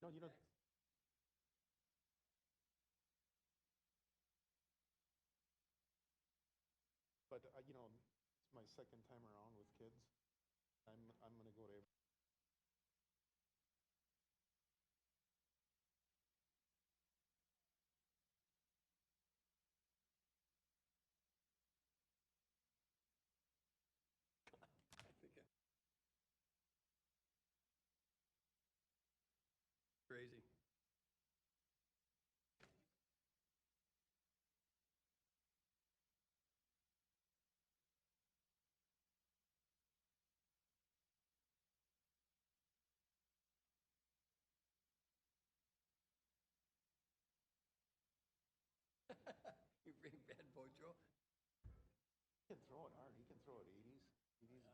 No, you don't. But it's my second time around with kids. I'm gonna go to every. I think crazy. You bring Ben Bojo? He can throw it hard. He can throw it 80s. 80s. Yeah.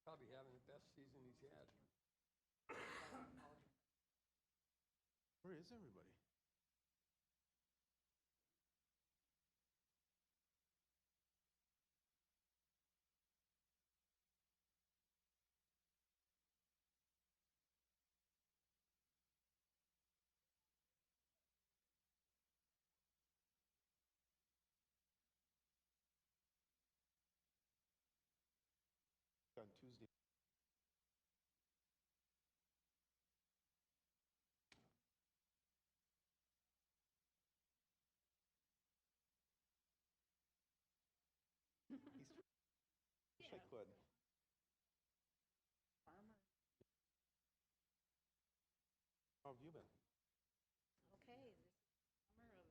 Probably having the best season he's had. Where is everybody? On Tuesday. He's. Wish I could. Farmer. How have you been? Okay, this is summer of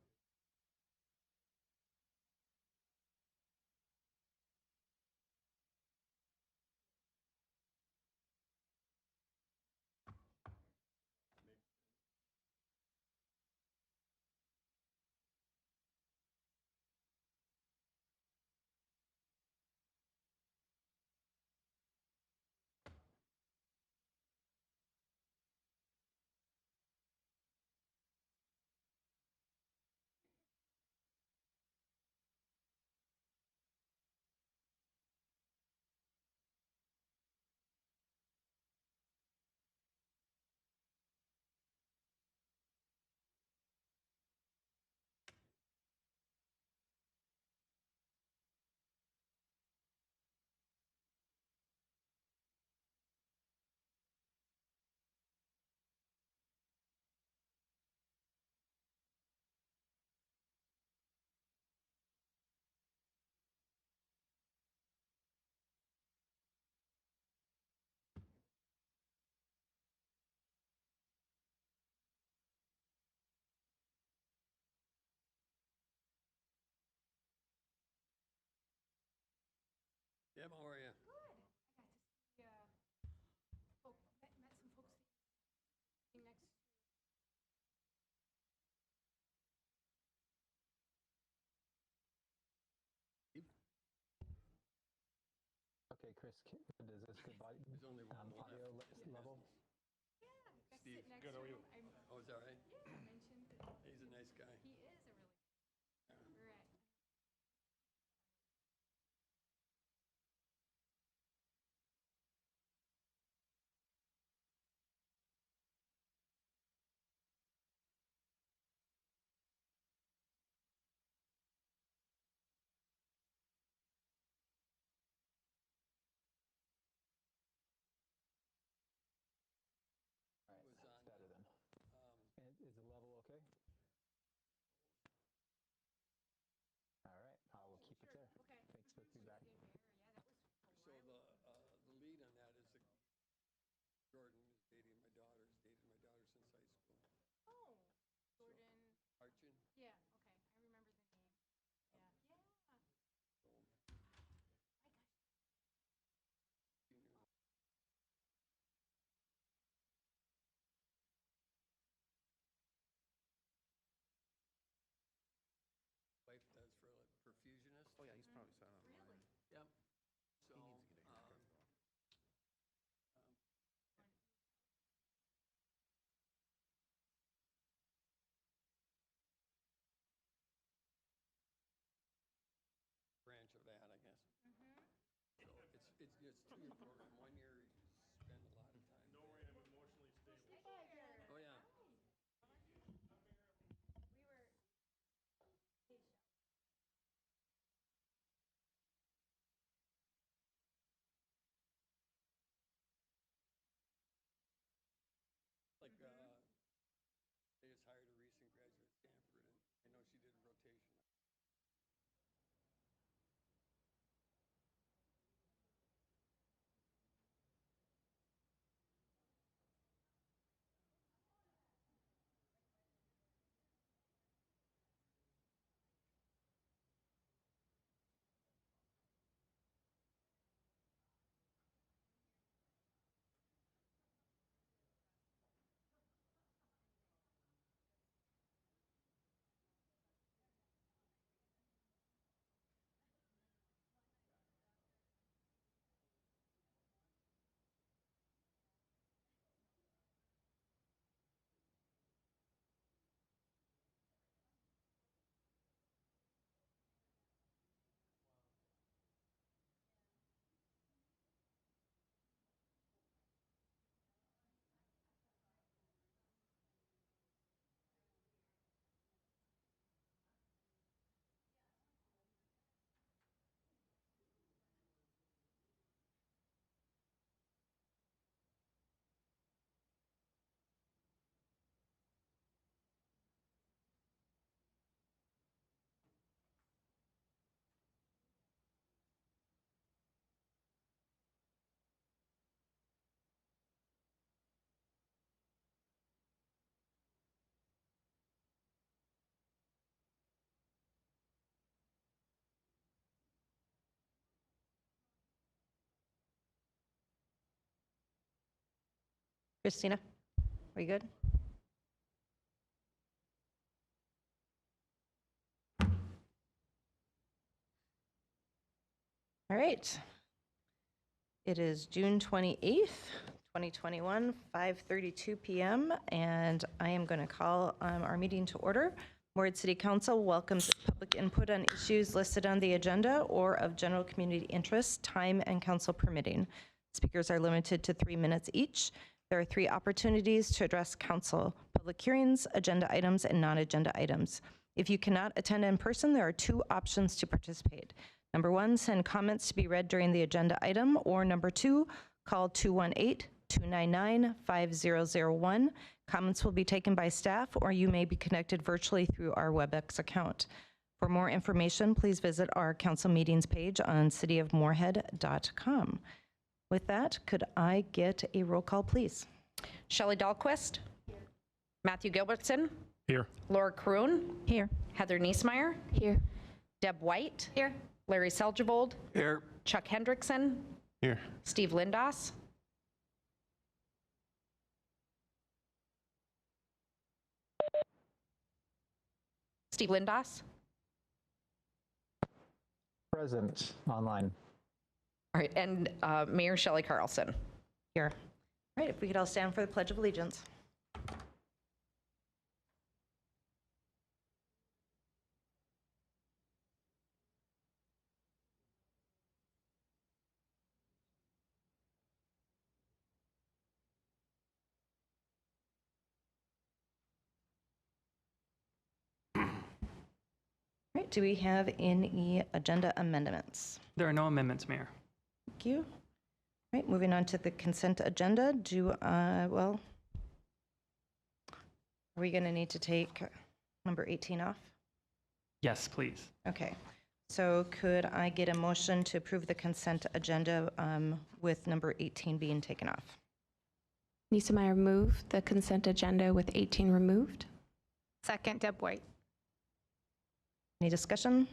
Deb, how are you? Good. I got to see met some folks that next to. Okay, Chris, does this good There's only one left. audio level? Yeah, got to Steve, sit next good, to how are him. you? Oh, is that right? Yeah, I mentioned that He's a nice guy. he is a really. We're at. All right, Was that's on, better then. Um, And is the level okay? It's a 2-year program. 1 year you spend a lot of time. Don't worry, I'm emotionally stable. Oh, yeah. Like, they just hired a recent graduate at Stanford, and I know she did a rotation. Christina, are you good? All right. It is June 28th, 2021, 5:32 p.m., and I am going to call our meeting to order. Moorhead City Council welcomes public input on issues listed on the agenda or of general community interest, time and council permitting. Speakers are limited to 3 minutes each. There are 3 opportunities to address council: public hearings, agenda items, and non-agenda items. If you cannot attend in person, there are 2 options to participate. Number 1, send comments to be read during the agenda item, or number 2, call 218-299-5001. Comments will be taken by staff, or you may be connected virtually through our WebEx account. For more information, please visit our council meetings page on cityofmoorhead.com. With that, could I get a roll call, please? Shelley Dahlquist. Here. Matthew Gilbertson. Here. Laura Kroon. Here. Heather Niesmeyer. Here. Deb White. Here. Larry Seljevold. Here. Chuck Hendrickson. Here. Steve Lindas. Steve Lindas. Present online. All right, and Mayor Shelley Carlson. Here. All right, if we could all stand for the Pledge of Allegiance. All right, do we have any agenda amendments? There are no amendments, Mayor. Thank you. All right, moving on to the consent agenda. Well, are we going to need to take number 18 off? Yes, please. Okay, so could I get a motion to approve the consent agenda with number 18 being taken off? Niesmeyer move the consent agenda with 18 removed. Second, Deb White. Any discussion?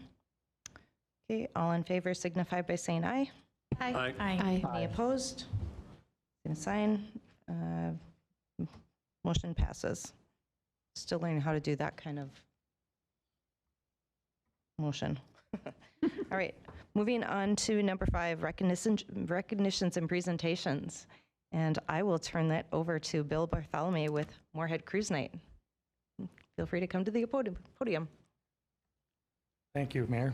Okay, all in favor signify by saying aye. Aye. Aye. Any opposed? Same sign. Motion passes. Still learning how to do that kind of motion. All right, moving on to number 5, recognitions and presentations. And I will turn that over to Bill Bartholomew with Moorhead Cruise Night. Feel free to come to the podium. Thank you, Mayor.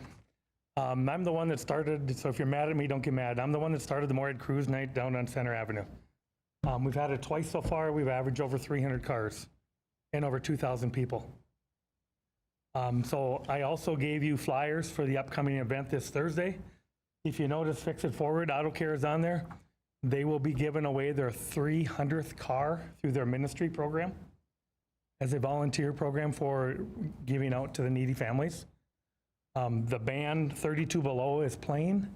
I'm the one that started, so if you're mad at me, don't get mad. I'm the one that started the Moorhead Cruise Night down on Center Avenue. We've had it twice so far. We've averaged over 300 cars and over 2,000 people. So I also gave you flyers for the upcoming event this Thursday. If you notice, Fix It Forward, Auto Care is on there. They will be giving away their 300th car through their ministry program as a volunteer program for giving out to the needy families. The band 32 Below is playing.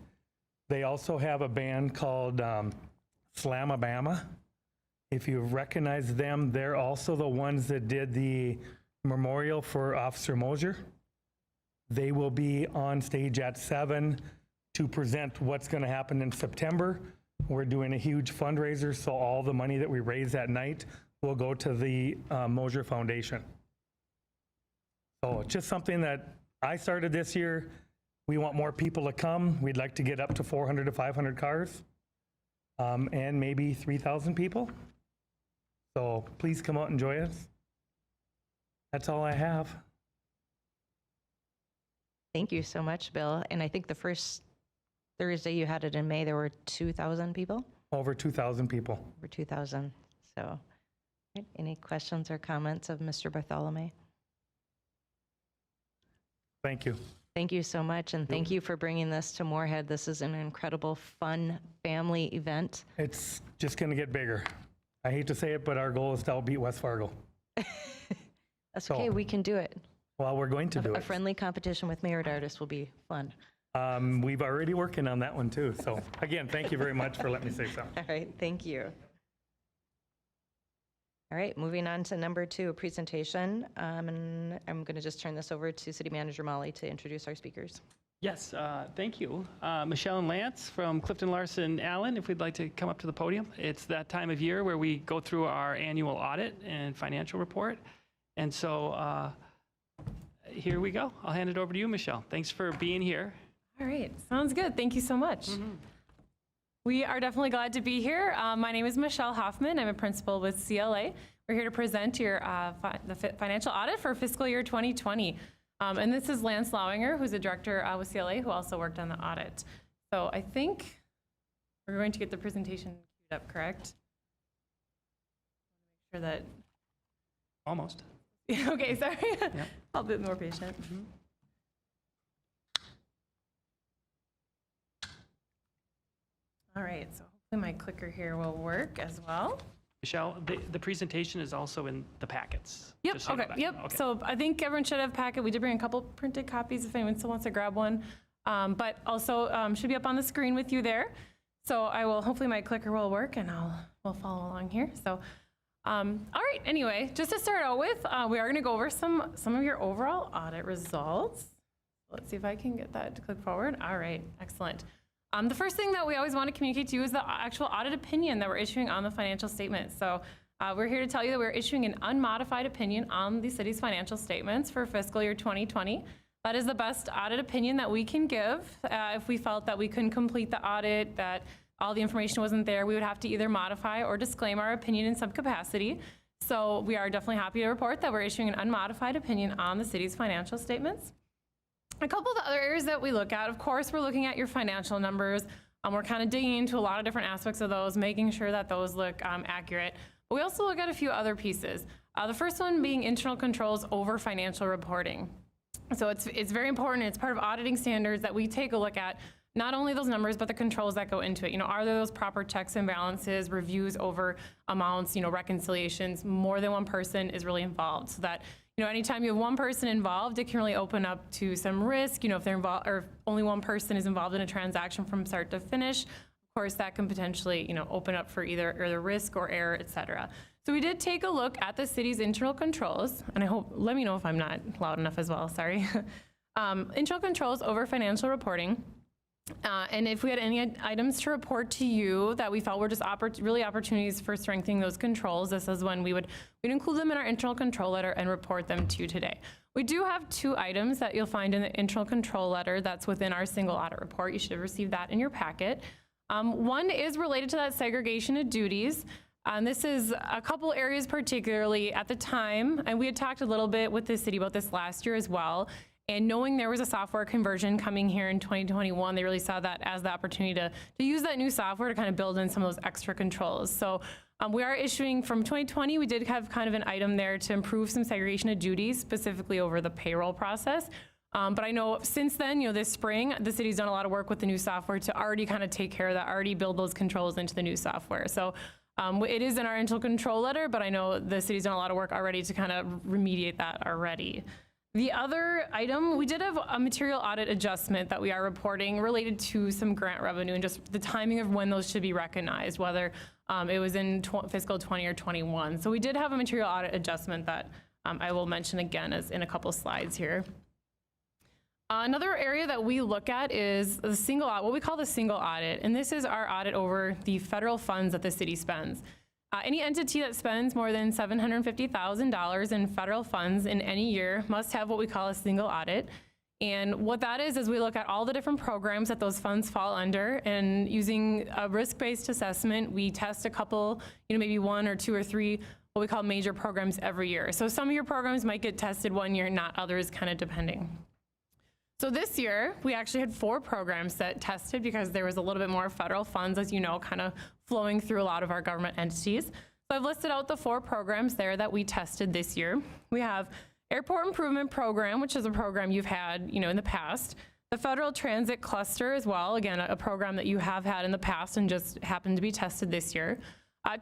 They also have a band called Slamabama. If you recognize them, they're also the ones that did the memorial for Officer Mosier. They will be on stage at 7 to present what's going to happen in September. We're doing a huge fundraiser, so all the money that we raise that night will go to the Mosier Foundation. So it's just something that I started this year. We want more people to come. We'd like to get up to 400 to 500 cars and maybe 3,000 people. So please come out and enjoy us. That's all I have. Thank you so much, Bill. And I think the first Thursday you had it in May, there were 2,000 people? Over 2,000 people. Over 2,000. So, right, any questions or comments of Mr. Bartholomew? Thank you. Thank you so much, and thank you for bringing this to Moorhead. This is an incredible, fun family event. It's just going to get bigger. I hate to say it, but our goal is to outbeat West Fargo. That's okay, we can do it. Well, we're going to do A it. friendly competition with Mayor Dardis will be fun. We've already working on that one too. So again, thank you very much for letting me say so. All right, thank you. All right, moving on to number 2, a presentation. And I'm going to just turn this over to City Manager Molly to introduce our speakers. Yes, thank you. Michelle and Lance from Clifton Larson Allen, if we'd like to come up to the podium. It's that time of year where we go through our annual audit and financial report. And so here we go. I'll hand it over to you, Michelle. Thanks for being here. All right, sounds good. Thank you so much. We are definitely glad to be here. My name is Michelle Hoffman. I'm a principal with CLA. We're here to present your the financial audit for fiscal year 2020. And this is Lance Lauinger, who's a director with CLA, who also worked on the audit. So I think we're going to get the presentation queued up, correct? Make sure that. Almost. Okay, sorry. Yep. I'll be more patient. All right, so hopefully my clicker here will work as well. Michelle, the presentation is also in the packets. Yep, just so you know okay, that. yep. Okay. So I think everyone should have a packet. We did bring a couple printed copies if anyone still wants to grab one. But also should be up on the screen with you there. So I will, hopefully my clicker will work and we'll follow along here. So, all right, anyway, just to start out with, we are gonna go over some of your overall audit results. Let's see if I can get that to click forward. All right, excellent. The first thing that we always want to communicate to you is the actual audit opinion that we're issuing on the financial statements. So we're here to tell you that we're issuing an unmodified opinion on the city's financial statements for fiscal year 2020. That is the best audit opinion that we can give. If we felt that we couldn't complete the audit, that all the information wasn't there, we would have to either modify or disclaim our opinion in some capacity. So we are definitely happy to report that we're issuing an unmodified opinion on the city's financial statements. A couple of the other areas that we look at, of course, we're looking at your financial numbers. We're kind of digging into a lot of different aspects of those, making sure that those look accurate. But we also look at a few other pieces. The first one being internal controls over financial reporting. So it's very important. It's part of auditing standards that we take a look at not only those numbers, but the controls that go into it. You know, are there those proper checks and balances, reviews over amounts, you know, reconciliations? More than one person is really involved, so that, you know, anytime you have one person involved, it can really open up to some risk. You know, if they're involved, or if only one person is involved in a transaction from start to finish, of course, that can potentially, you know, open up for either risk or error, et cetera. So we did take a look at the city's internal controls, and I hope, let me know if I'm not loud enough as well, sorry. Internal controls over financial reporting. And if we had any items to report to you that we felt were just really opportunities for strengthening those controls, this is when we'd include them in our internal control letter and report them to you today. We do have 2 items that you'll find in the internal control letter that's within our single audit report. You should have received that in your packet. One is related to that segregation of duties. This is a couple areas particularly at the time, and we had talked a little bit with the city about this last year as well. And knowing there was a software conversion coming here in 2021, they really saw that as the opportunity to use that new software to kind of build in some of those extra controls. So we are issuing from 2020, we did have kind of an item there to improve some segregation of duties, specifically over the payroll process. But I know since then, this spring, the city's done a lot of work with the new software to already kind of take care of that, already build those controls into the new software. So it is in our internal control letter, but I know the city's done a lot of work already to kind of remediate that already. The other item, we did have a material audit adjustment that we are reporting related to some grant revenue and just the timing of when those should be recognized, whether it was in fiscal 20 or 21. So we did have a material audit adjustment that I will mention again as in a couple slides here. Another area that we look at is the single audit, what we call the single audit, and this is our audit over the federal funds that the city spends. Any entity that spends more than $750,000 in federal funds in any year must have what we call a single audit. And what that is we look at all the different programs that those funds fall under, and using a risk-based assessment, we test a couple, maybe 1 or 2 or 3 what we call major programs every year. So some of your programs might get tested one year, not others, kind of depending. So this year, we actually had 4 programs that tested because there was a little bit more federal funds, as you know, kind of flowing through a lot of our government entities. So I've listed out the 4 programs there that we tested this year. We have Airport Improvement Program, which is a program you've had, in the past. The Federal Transit Cluster as well, again, a program that you have had in the past and just happened to be tested this year.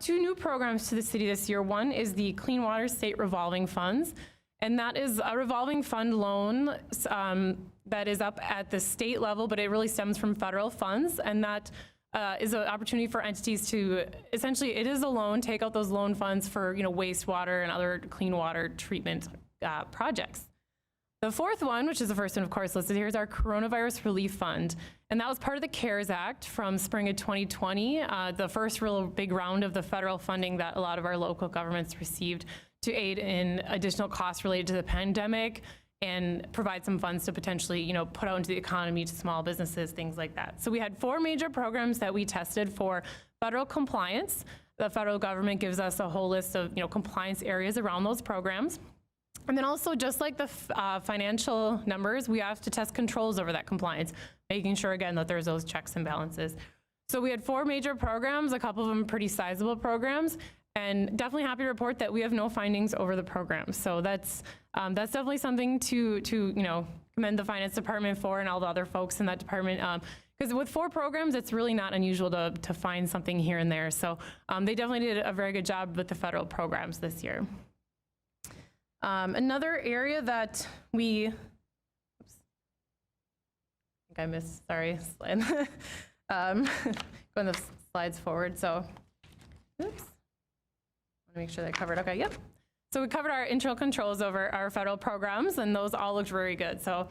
2 new programs to the city this year. One is the Clean Water State Revolving Funds, and that is a revolving fund loan that is up at the state level, but it really stems from federal funds, and that is an opportunity for entities to, essentially, it is a loan, take out those loan funds for wastewater and other clean water treatment projects. The 4th one, which is the first one, of course, listed here, is our Coronavirus Relief Fund, and that was part of the CARES Act from spring of 2020, the first real big round of the federal funding that a lot of our local governments received to aid in additional costs related to the pandemic and provide some funds to potentially, put out into the economy to small businesses, things like that. So we had 4 major programs that we tested for federal compliance. The federal government gives us a whole list of, compliance areas around those programs. And then also, just like the financial numbers, we have to test controls over that compliance, making sure, again, that there's those checks and balances. So we had 4 major programs, a couple of them pretty sizable programs, and definitely happy to report that we have no findings over the program. So that's definitely something to commend the finance department for, and all the other folks in that department. Because with 4 programs, it's really not unusual to find something here and there. So they definitely did a very good job with the federal programs this year. Another area that we, oops, I think I missed, sorry, slide. Going the slides forward, so, oops. I want to make sure they covered, okay, yep. So we covered our internal controls over our federal programs, and those all looked very good. So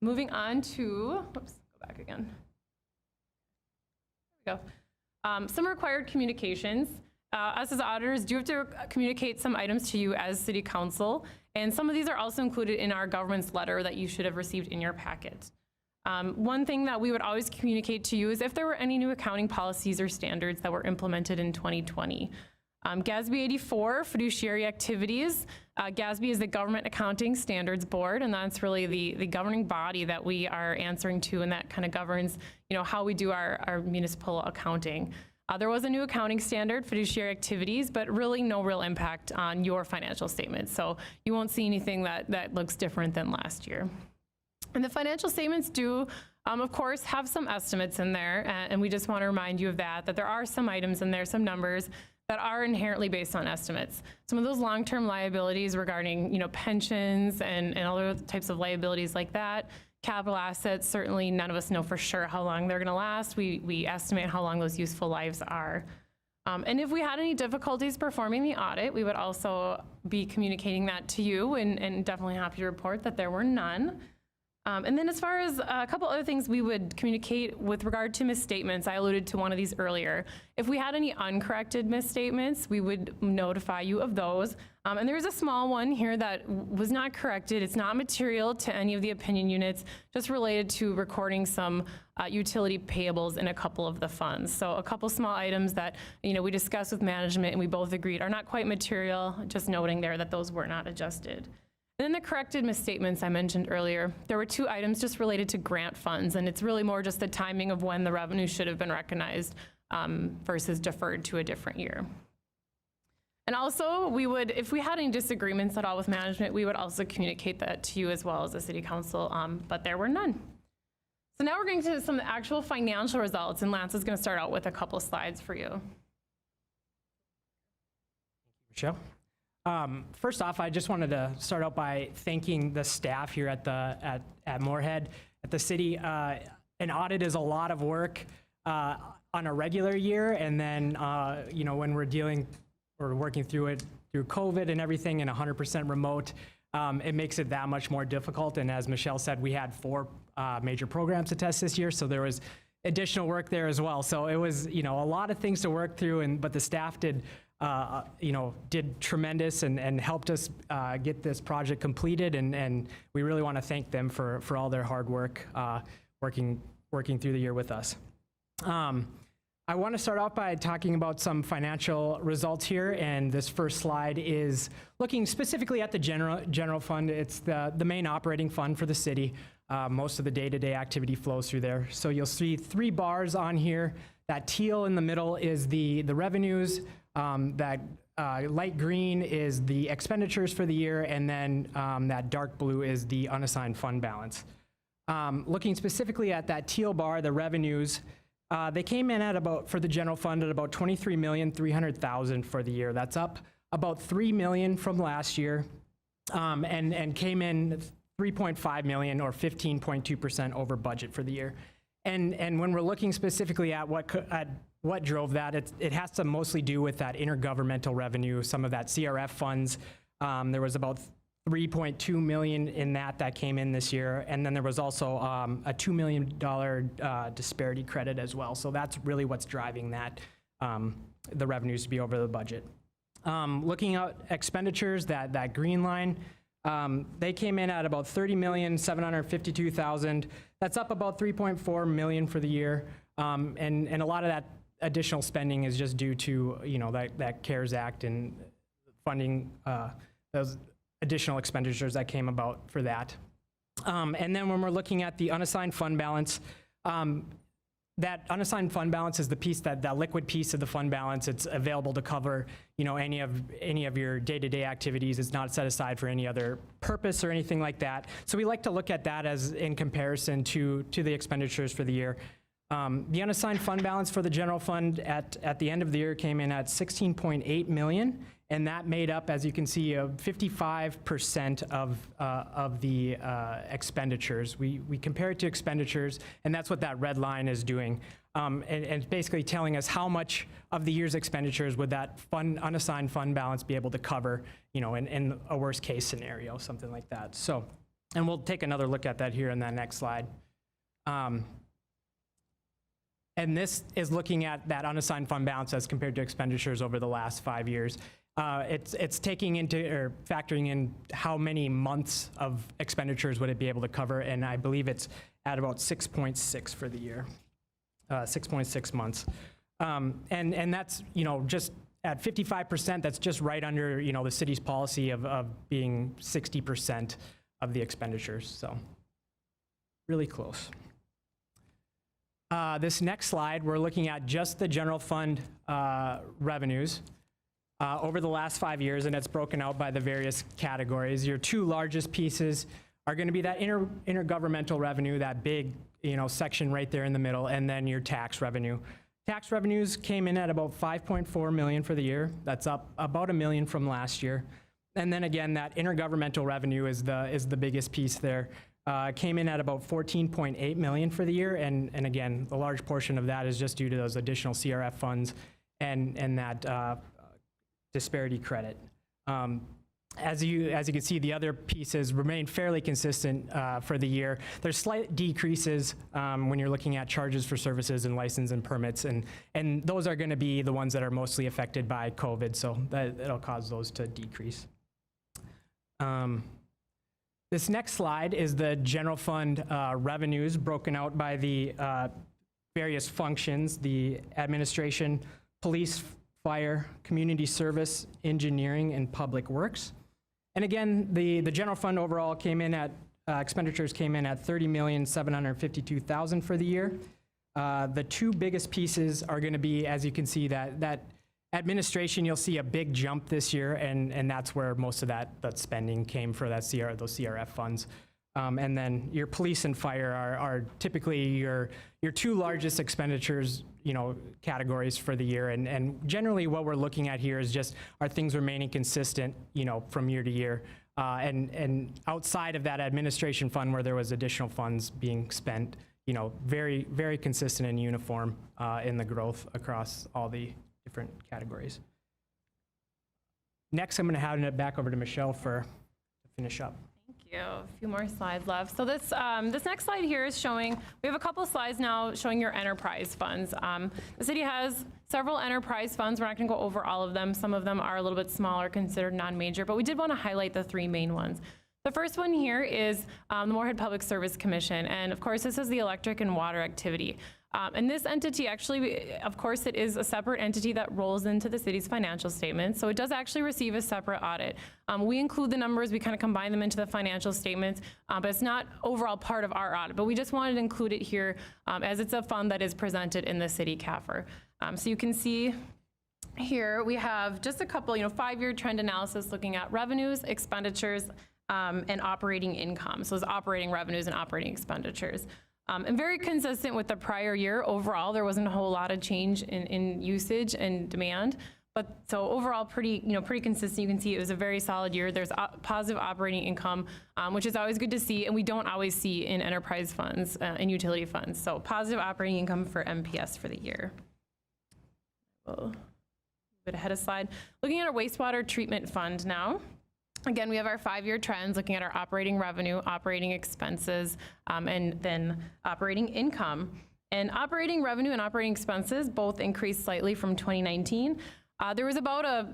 moving on to, whoops, go back again. There we go. Some required communications. Us as auditors do have to communicate some items to you as City Council, and some of these are also included in our government's letter that you should have received in your packet. One thing that we would always communicate to you is if there were any new accounting policies or standards that were implemented in 2020. GASB 84, fiduciary activities. GASB is the Government Accounting Standards Board, and that's really the governing body that we are answering to, and that kind of governs, how we do our municipal accounting. There was a new accounting standard, fiduciary activities, but really no real impact on your financial statements. So you won't see anything that looks different than last year. And the financial statements do, of course, have some estimates in there, and we just want to remind you of that there are some items in there, some numbers that are inherently based on estimates. Some of those long-term liabilities regarding, pensions and other types of liabilities like that, capital assets, certainly none of us know for sure how long they're going to last. We estimate how long those useful lives are. And if we had any difficulties performing the audit, we would also be communicating that to you, and definitely happy to report that there were none. And then as far as a couple other things we would communicate with regard to misstatements, I alluded to one of these earlier. If we had any uncorrected misstatements, we would notify you of those. And there's a small one here that was not corrected. It's not material to any of the opinion units, just related to recording some utility payables in a couple of the funds. So a couple small items that we discussed with management and we both agreed are not quite material, just noting there that those were not adjusted. And then the corrected misstatements I mentioned earlier. There were 2 items just related to grant funds, and it's really more just the timing of when the revenue should have been recognized versus deferred to a different year. And also, we would, if we had any disagreements at all with management, we would also communicate that to you as well as the City Council, but there were none. So now we're going to some actual financial results, and Lance is going to start out with a couple slides for you. Michelle. First off, I just wanted to start out by thanking the staff here at Moorhead, at the city. An audit is a lot of work on a regular year, and then when we're working through it through COVID and everything, and 100% remote, it makes it that much more difficult. And as Michelle said, we had 4 major programs to test this year, so there was additional work there as well. So it was a lot of things to work through, but the staff did tremendous and helped us get this project completed, and we really want to thank them for all their hard work working through the year with us. I want to start off by talking about some financial results here, and this first slide is looking specifically at the general fund. It's the main operating fund for the city. Most of the day-to-day activity flows through there. So you'll see 3 bars on here. That teal in the middle is the revenues. That light green is the expenditures for the year, and then that dark blue is the unassigned fund balance. Looking specifically at that teal bar, the revenues, they came in at for the general fund at about $23,300,000 for the year. That's up about $3 million from last year, and came in $3.5 million or 15.2% over budget for the year. And when we're looking specifically at what drove that, it has to mostly do with that intergovernmental revenue, some of that CRF funds. There was about $3.2 million in that came in this year, and then there was also a $2 million disparity credit as well. So that's really what's driving that, the revenues to be over the budget. Looking at expenditures, that green line, they came in at about $30,752,000. That's up about $3.4 million for the year, and a lot of that additional spending is just due to that CARES Act and funding those additional expenditures that came about for that. And then when we're looking at the unassigned fund balance, that unassigned fund balance is the piece that liquid piece of the fund balance. It's available to cover any of your day-to-day activities. It's not set aside for any other purpose or anything like that. So we like to look at that as in comparison to the expenditures for the year. The unassigned fund balance for the general fund at the end of the year came in at $16.8 million, and that made up, as you can see, 55% of the expenditures. We compare it to expenditures, and that's what that red line is doing, and it's basically telling us how much of the year's expenditures would that unassigned fund balance be able to cover, in a worst case scenario, something like that. So, and we'll take another look at that here in that next slide. And this is looking at that unassigned fund balance as compared to expenditures over the last 5 years. It's taking into or factoring in how many months of expenditures would it be able to cover, and I believe it's at about 6.6 for the year, 6.6 months. And that's, just at 55%, that's just right under, the city's policy of being 60% of the expenditures, so really close. This next slide, we're looking at just the general fund revenues over the last 5 years, and it's broken out by the various categories. Your 2 largest pieces are going to be that intergovernmental revenue, that big section right there in the middle, and then your tax revenue. Tax revenues came in at about $5.4 million for the year. That's up about $1 million from last year. And then again, that intergovernmental revenue is the biggest piece there. Came in at about $14.8 million for the year, and again, a large portion of that is just due to those additional CRF funds and that disparity credit. As you can see, the other pieces remain fairly consistent for the year. There's slight decreases when you're looking at charges for services and license and permits, and those are going to be the ones that are mostly affected by COVID, so that'll cause those to decrease. This next slide is the general fund revenues broken out by the various functions, the administration, police, fire, community service, engineering, and public works. And again, the general fund overall came in at, expenditures came in at $30,752,000 for the year. The two biggest pieces are going to be, as you can see, that administration, you'll see a big jump this year, and that's where most of that spending came for those CRF funds. And then your police and fire are typically your two largest expenditures, categories for the year. And generally what we're looking at here is just, are things remaining consistent, from year to year? And outside of that administration fund where there was additional funds being spent, very, very consistent and uniform in the growth across all the different categories. Next, I'm going to hand it back over to Michelle to finish up. Thank you. A few more slides left. So this next slide here is showing, we have a couple of slides now showing your enterprise funds. The city has several enterprise funds. We're not going to go over all of them. Some of them are a little bit smaller, considered non-major, but we did want to highlight the three main ones. The first one here is the Moorhead Public Service Commission, and of course this is the electric and water activity. And this entity actually, of course, it is a separate entity that rolls into the city's financial statements, so it does actually receive a separate audit. We include the numbers, we kind of combine them into the financial statements, but it's not overall part of our audit. But we just wanted to include it here as it's a fund that is presented in the city CAFR. So you can see here we have just a couple, 5-year trend analysis looking at revenues, expenditures, and operating income. So it's operating revenues and operating expenditures. And very consistent with the prior year. Overall, there wasn't a whole lot of change in usage and demand. But so overall, pretty consistent. You can see it was a very solid year. There's positive operating income, which is always good to see, and we don't always see in enterprise funds and utility funds. So positive operating income for MPS for the year. We'll move it ahead a slide. Looking at our wastewater treatment fund now. Again, we have our 5-year trends looking at our operating revenue, operating expenses, and then operating income. And operating revenue and operating expenses both increased slightly from 2019. There was about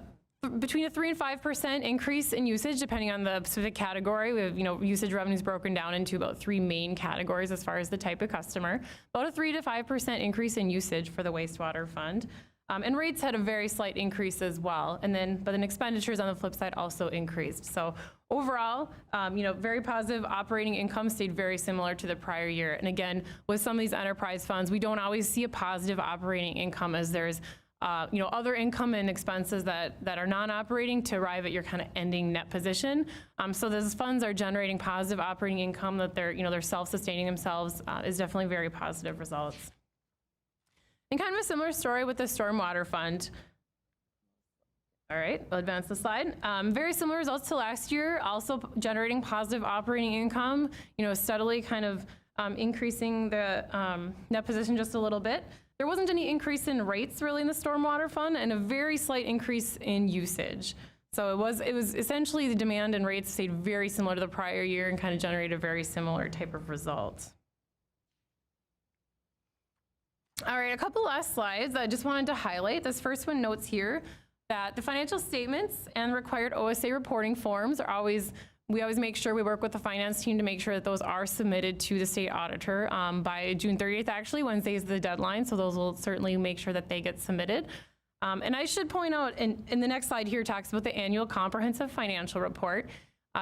between a 3% and 5% increase in usage, depending on the specific category. We have, usage revenues broken down into about 3 main categories as far as the type of customer. About a 3 to 5% increase in usage for the wastewater fund. And rates had a very slight increase as well. But then expenditures on the flip side also increased. So overall, very positive. Operating income stayed very similar to the prior year. And again, with some of these enterprise funds, we don't always see a positive operating income as there's other income and expenses that are non-operating to arrive at your kind of ending net position. So those funds are generating positive operating income that they're self-sustaining themselves is definitely very positive results. And kind of a similar story with the stormwater fund. All right, we'll advance the slide. Very similar results to last year, also generating positive operating income, steadily kind of increasing the net position just a little bit. There wasn't any increase in rates really in the stormwater fund, and a very slight increase in usage. So it was essentially the demand and rates stayed very similar to the prior year and kind of generated a very similar type of result. All right, a couple last slides I just wanted to highlight. This first one notes here that the financial statements and required OSA reporting forms we always make sure we work with the finance team to make sure that those are submitted to the state auditor by June 30th. Actually, Wednesday is the deadline, so those will certainly make sure that they get submitted. And I should point out, in the next slide here talks about the annual comprehensive financial report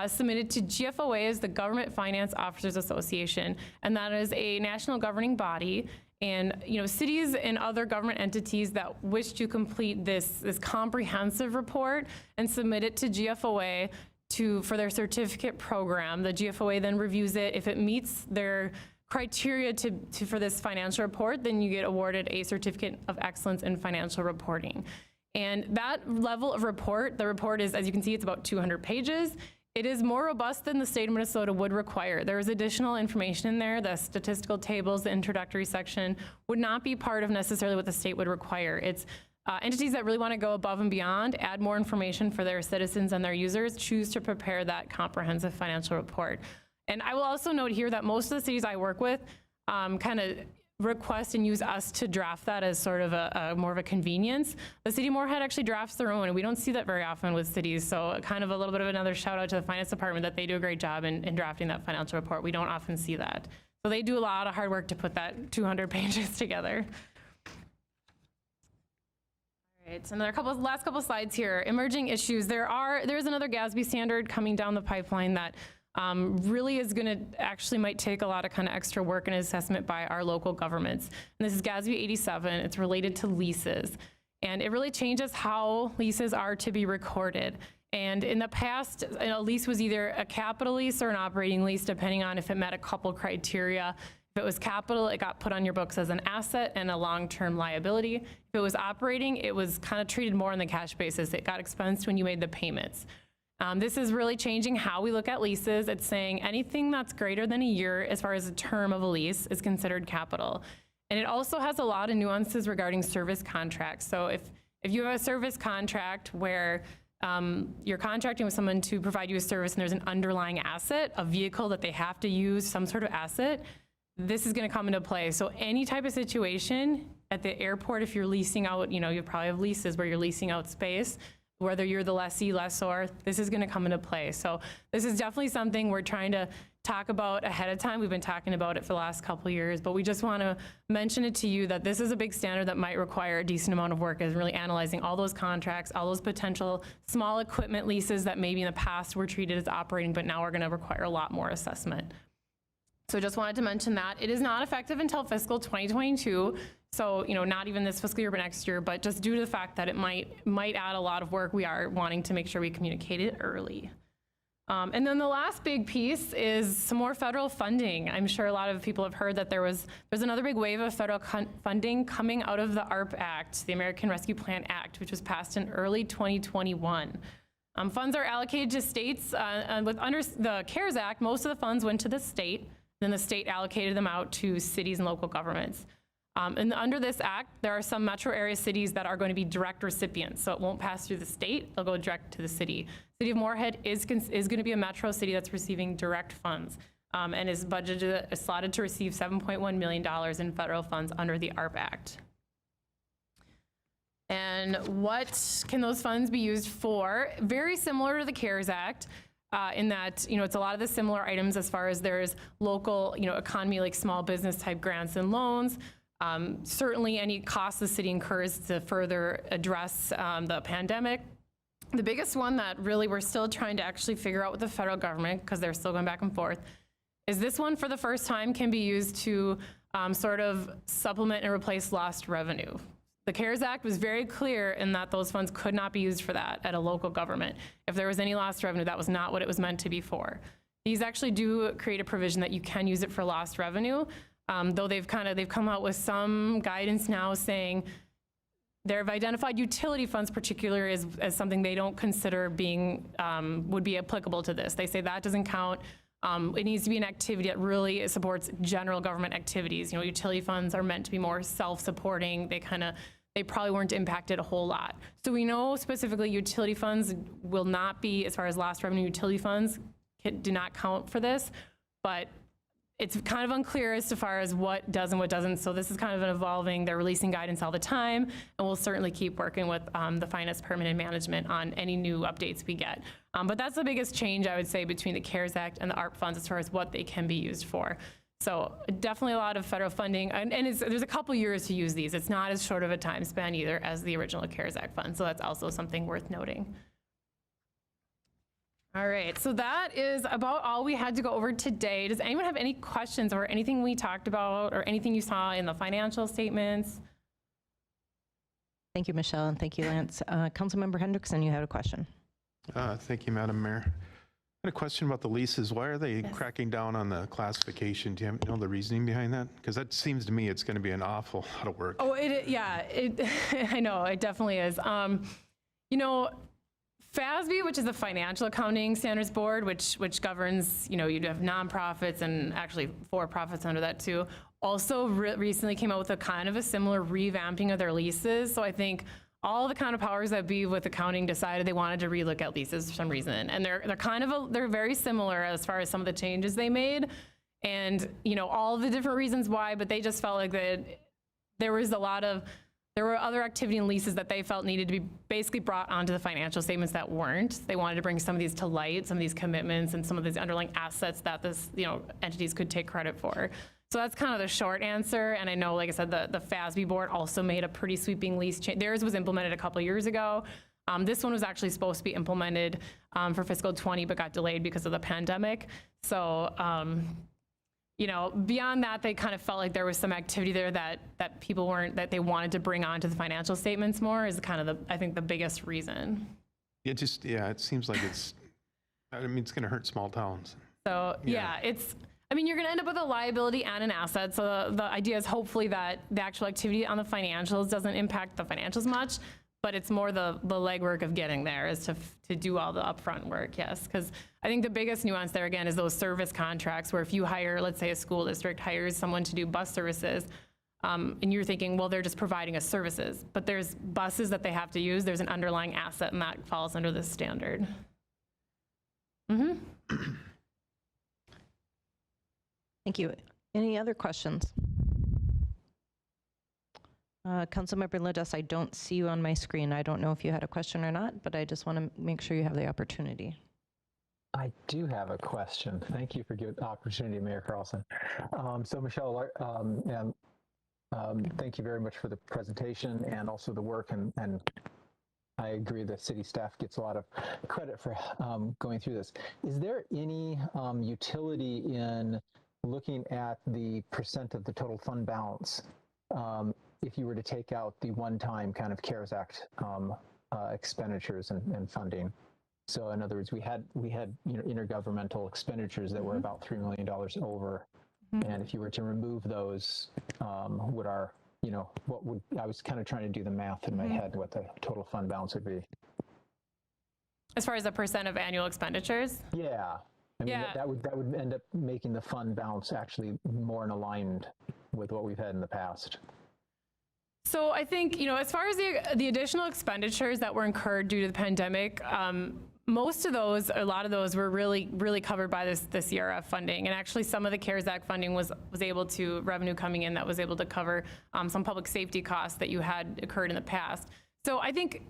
submitted to GFOA as the Government Finance Officers Association, and that is a national governing body. And cities and other government entities that wish to complete this comprehensive report and submit it to GFOA for their certificate program. The GFOA then reviews it. If it meets their criteria for this financial report, then you get awarded a certificate of excellence in financial reporting. And that level of report, the report is, as you can see, it's about 200 pages. It is more robust than the state of Minnesota would require. There is additional information in there. The statistical tables, the introductory section would not be part of necessarily what the state would require. It's entities that really want to go above and beyond, add more information for their citizens and their users, choose to prepare that comprehensive financial report. And I will also note here that most of the cities I work with kind of request and use us to draft that as sort of a more of a convenience. The city of Moorhead actually drafts their own, and we don't see that very often with cities. So kind of a little bit of another shout out to the finance department that they do a great job in drafting that financial report. We don't often see that. So they do a lot of hard work to put that 200 pages together. All Right, and there are last couple slides here. Emerging issues. There's another GASB standard coming down the pipeline that really is going to actually might take a lot of kind of extra work and assessment by our local governments. And this is GASB 87. It's related to leases. And it really changes how leases are to be recorded. And in the past, a lease was either a capital lease or an operating lease, depending on if it met a couple criteria. If it was capital, it got put on your books as an asset and a long-term liability. If it was operating, it was kind of treated more on the cash basis. It got expensed when you made the payments. This is really changing how we look at leases. It's saying anything that's greater than a year as far as the term of a lease is considered capital. And it also has a lot of nuances regarding service contracts. So if you have a service contract where you're contracting with someone to provide you a service and there's an underlying asset, a vehicle that they have to use, some sort of asset, this is going to come into play. So any type of situation at the airport, if you're leasing out, you probably have leases where you're leasing out space, whether you're the lessee, lessor, this is going to come into play. So this is definitely something we're trying to talk about ahead of time. We've been talking about it for the last couple of years, but we just want to mention it to you that this is a big standard that might require a decent amount of work, is really analyzing all those contracts, all those potential small equipment leases that maybe in the past were treated as operating, but now are going to require a lot more assessment. So just wanted to mention that. It is not effective until fiscal 2022. So, not even this fiscal year, but next year, but just due to the fact that it might add a lot of work, we are wanting to make sure we communicate it early. And then the last big piece is some more federal funding. I'm sure a lot of people have heard that there's another big wave of federal funding coming out of the ARP Act, the American Rescue Plan Act, which was passed in early 2021. Funds are allocated to states. Under the CARES Act, most of the funds went to the state, then the state allocated them out to cities and local governments. And under this act, there are some metro area cities that are going to be direct recipients. So it won't pass through the state, they'll go direct to the city. City of Moorhead is going to be a metro city that's receiving direct funds and is slotted to receive $7.1 million in federal funds under the ARP Act. And what can those funds be used for? Very similar to the CARES Act. In that, it's a lot of the similar items as far as there's local, economy, like small business type grants and loans. Certainly any costs the city incurs to further address the pandemic. The biggest one that really we're still trying to actually figure out with the federal government, because they're still going back and forth, is this one for the first time can be used to sort of supplement and replace lost revenue. The CARES Act was very clear in that those funds could not be used for that at a local government. If there was any lost revenue, that was not what it was meant to be for. These actually do create a provision that you can use it for lost revenue, though they've come out with some guidance now saying they've identified utility funds particularly as something they don't consider being would be applicable to this. They say that doesn't count. It needs to be an activity that really supports general government activities. Utility funds are meant to be more self-supporting. They probably weren't impacted a whole lot. So we know specifically utility funds will not be, as far as lost revenue, utility funds do not count for this, but it's kind of unclear as far as what does and what doesn't. So this is kind of an evolving, they're releasing guidance all the time, and we'll certainly keep working with the Finance Department and management on any new updates we get. But that's the biggest change, I would say, between the CARES Act and the ARP funds as far as what they can be used for. So definitely a lot of federal funding, and there's a couple years to use these. It's not as short of a time span either as the original CARES Act fund, so that's also something worth noting. All right, so that is about all we had to go over today. Does anyone have any questions or anything we talked about or anything you saw in the financial statements? Thank you, Michelle, and thank you, Lance. Councilmember Hendrickson, you had a question. Thank you, Madam Mayor. I had a question about the leases. Why are they cracking down on the classification? Do you know the reasoning behind that? Because that seems to me it's going to be an awful lot of work. Oh, I know, it definitely is. FASB, which is the Financial Accounting Standards Board, which governs, you'd have nonprofits and actually for-profits under that too, also recently came out with a kind of a similar revamping of their leases. So I think all the kind of powers that be with accounting decided they wanted to relook at leases for some reason. And they're very similar as far as some of the changes they made and, all the different reasons why, but they just felt like that there were other activity and leases that they felt needed to be basically brought onto the financial statements that weren't. They wanted to bring some of these to light, some of these commitments and some of these underlying assets that entities could take credit for. So that's kind of the short answer. And I know, like I said, the FASB board also made a pretty sweeping lease change. Theirs was implemented a couple years ago. This one was actually supposed to be implemented for fiscal 20, but got delayed because of the pandemic. So, you know, beyond that, they kind of felt like there was some activity there that people weren't, that they wanted to bring onto the financial statements more is kind of I think the biggest reason. It just, yeah, it seems like it's going to hurt small towns. So yeah, I mean, you're going to end up with a liability and an asset. So the idea is hopefully that the actual activity on the financials doesn't impact the financials much, but it's more the legwork of getting there is to do all the upfront work, yes. Because I think the biggest nuance there, again, is those service contracts where if you hire, let's say a school district hires someone to do bus services, and you're thinking, well, they're just providing us services. But there's buses that they have to use. There's an underlying asset, and that falls under this standard. Thank you. Any other questions? Councilmember Ledess, I don't see you on my screen. I don't know if you had a question or not, but I just want to make sure you have the opportunity. I do have a question. Thank you for giving the opportunity, Mayor Carlson. So Michelle, thank you very much for the presentation and also the work. And I agree that city staff gets a lot of credit for going through this. Is there any utility in looking at the percent of the total fund balance if you were to take out the one-time kind of CARES Act expenditures and funding? So in other words, we had intergovernmental expenditures that were about $3 million over, and if you were to remove those, would our I was kind of trying to do the math in my head what the total fund balance would be. As far as the percent of annual expenditures? Yeah. I mean, that would end up making the fund balance actually more in aligned with what we've had in the past. So I think, as far as the additional expenditures that were incurred due to the pandemic, most of those, a lot of those were really, really covered by this CRF funding. And actually some of the CARES Act funding was able to, revenue coming in that was able to cover some public safety costs that you had occurred in the past. So I think,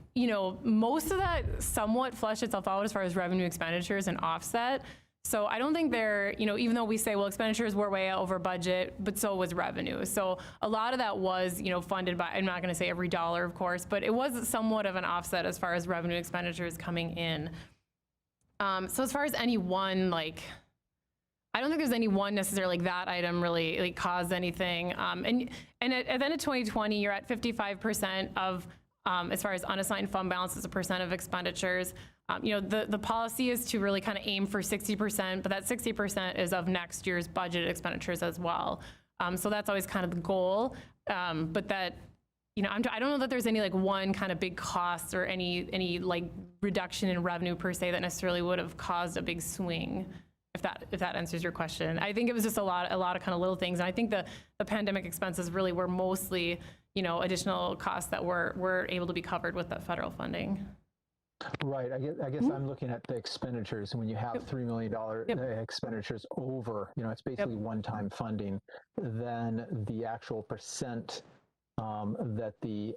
most of that somewhat flushed itself out as far as revenue expenditures and offset. So I don't think they're, even though we say, well, expenditures were way over budget, but so was revenue. So a lot of that was, funded by, I'm not going to say every dollar, of course, but it was somewhat of an offset as far as revenue expenditures coming in. So as far as any one, I don't think there's any one necessarily that item really caused anything. And at the end of 2020, you're at 55% of, as far as unassigned fund balance as a percent of expenditures. The policy is to really kind of aim for 60%, but that 60% is of next year's budget expenditures as well. So that's always kind of the goal. But that, I don't know that there's any one kind of big cost or any reduction in revenue per se that necessarily would have caused a big swing. If that answers your question. I think it was just a lot of kind of little things. And I think the pandemic expenses really were mostly, additional costs that were able to be covered with that federal funding. Right. I guess I'm looking at the expenditures. When you have $3 million expenditures over, it's basically one-time funding, then the actual percent that the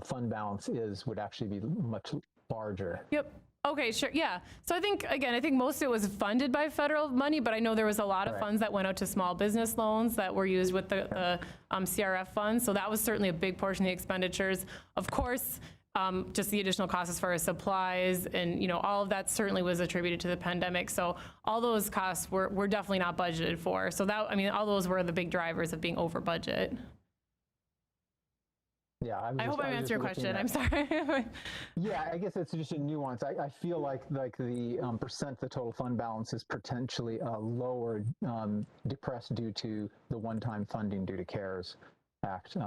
fund balance would actually be much larger. Yep. Okay, sure. Yeah. So I think most of it was funded by federal money, but I know there was a lot of funds that went out to small business loans that were used with the CRF funds. So that was certainly a big portion of the expenditures. Of course, just the additional costs as far as supplies and, all of that certainly was attributed to the pandemic. So all those costs were definitely not budgeted for. So all those were the big drivers of being over budget. Yeah, I hope I answered your question. I'm sorry. Yeah, I guess it's just a nuance. I feel like the percent the total fund balance is potentially lower, depressed due to the one-time funding due to CARES Act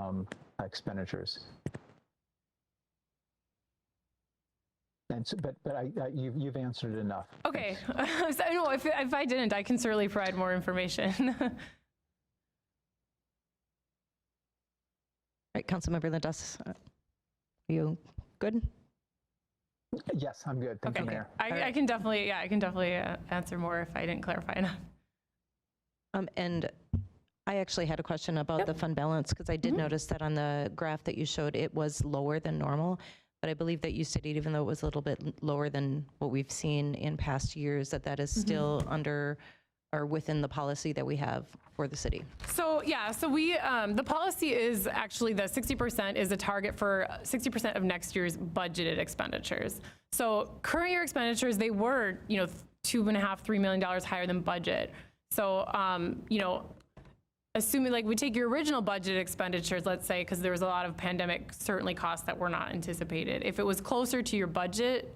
expenditures. And so, but you've answered it enough. Okay. So, no, if I didn't, I can certainly provide more information. All right, Councilmember Ledess, are you good? Yes, I'm good. Thank you, Mayor. I can definitely, answer more if I didn't clarify enough. And I actually had a question about the fund balance because I did notice that on the graph that you showed, it was lower than normal. But I believe that you stated, even though it was a little bit lower than what we've seen in past years, that is still under or within the policy that we have for the city? So yeah, so we, the policy is actually the 60% is a target for 60% of next year's budgeted expenditures. So current year expenditures, they were, $2.5, $3 million higher than budget. So, assuming like we take your original budget expenditures, let's say, because there was a lot of pandemic certainly costs that were not anticipated. If it was closer to your budget,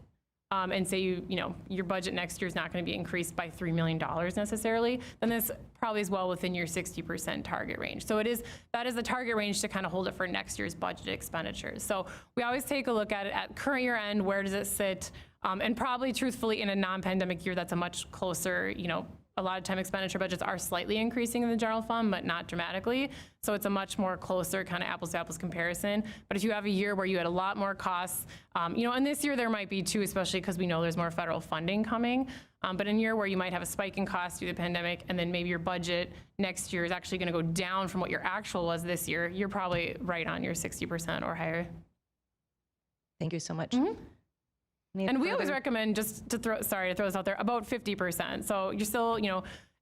and say your budget next year is not going to be increased by $3 million necessarily, then this probably is well within your 60% target range. So that is the target range to kind of hold it for next year's budget expenditures. So we always take a look at it at current year end, where does it sit? And probably truthfully in a non-pandemic year, that's a much closer, a lot of time expenditure budgets are slightly increasing in the general fund, but not dramatically. So it's a much more closer kind of apples to apples comparison. But if you have a year where you had a lot more costs, and this year there might be too, especially because we know there's more federal funding coming. But in a year where you might have a spike in costs due to the pandemic, and then maybe your budget next year is actually going to go down from what your actual was this year, you're probably right on your 60% or higher. Thank you so much. And we always recommend, just to throw this out there, about 50%. So you're still,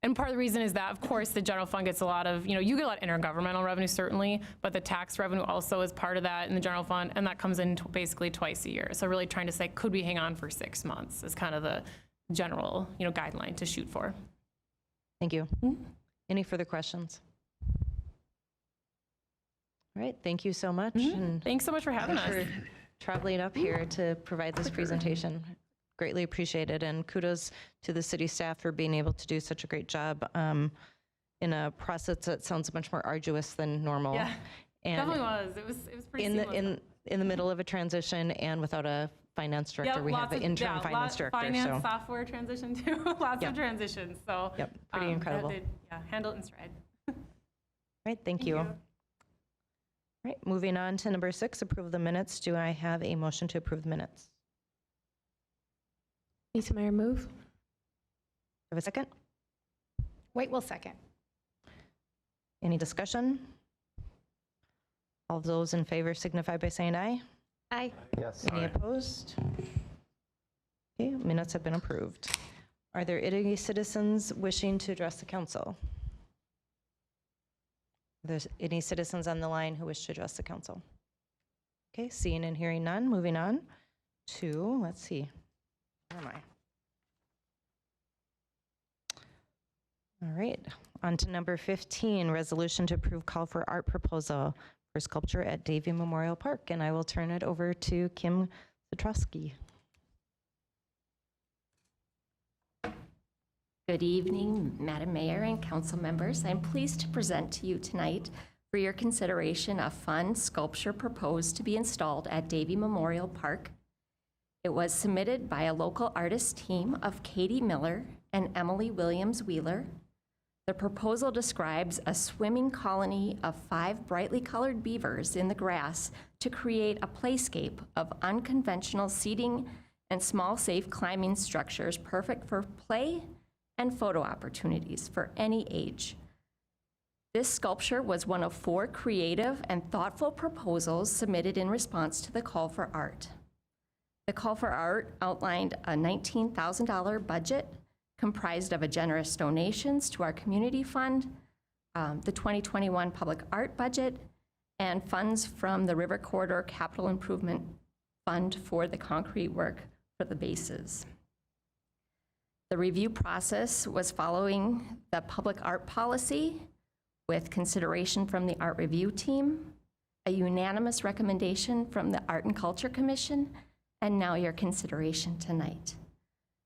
and part of the reason is that, of course, the general fund gets a lot of, you get a lot of intergovernmental revenue, certainly, but the tax revenue also is part of that in the general fund, and that comes in basically twice a year. So really trying to say, could we hang on for 6 months is kind of the general, guideline to shoot for. Thank you. Any further questions? All right, thank you so much. And thanks so much for having us. Traveling up here to provide this presentation. Greatly appreciated, and kudos to the city staff for being able to do such a great job in a process that sounds much more arduous than normal. Yeah, and definitely was. It was pretty seamless. In the middle of a transition and without a finance director. We have an interim finance director. Finance, software transition too. Lots of transitions. So pretty incredible. Handle it in stride. All right, thank you. All right, moving on to number 6, approve the minutes. Do I have a motion to approve the minutes? Lisa Meyer, move. Have a second? White will second. Any discussion? All those in favor signify by saying aye. Aye. Yes. Any opposed? Okay, minutes have been approved. Are there any citizens wishing to address the council? Are there any citizens on the line who wish to address the council? Okay, seeing and hearing none, moving on to, let's see, where am I? All right, on to number 15, resolution to approve call for art proposal for sculpture at Davie Memorial Park, and I will turn it over to Kim Zatrowski. Good evening, Madam Mayor and council members. I'm pleased to present to you tonight for your consideration a fun sculpture proposed to be installed at Davie Memorial Park. It was submitted by a local artist team of Katie Miller and Emily Williams Wheeler. The proposal describes a swimming colony of 5 brightly colored beavers in the grass to create a playscape of unconventional seating and small, safe climbing structures perfect for play and photo opportunities for any age. This sculpture was one of 4 creative and thoughtful proposals submitted in response to the call for art. The call for art outlined a $19,000 budget comprised of a generous donations to our community fund, the 2021 public art budget, and funds from the River Corridor Capital Improvement Fund for the concrete work for the bases. The review process was following the public art policy with consideration from the art review team, a unanimous recommendation from the Art and Culture Commission, and now your consideration tonight.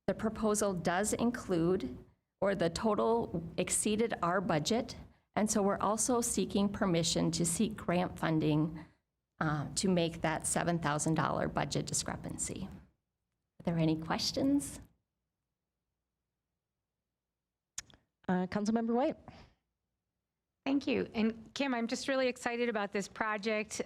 The proposal does include, or the total exceeded our budget, and so we're also seeking permission to seek grant funding to make that $7,000 budget discrepancy. Are there any questions? Councilmember White. Thank you. And Kim, I'm just really excited about this project.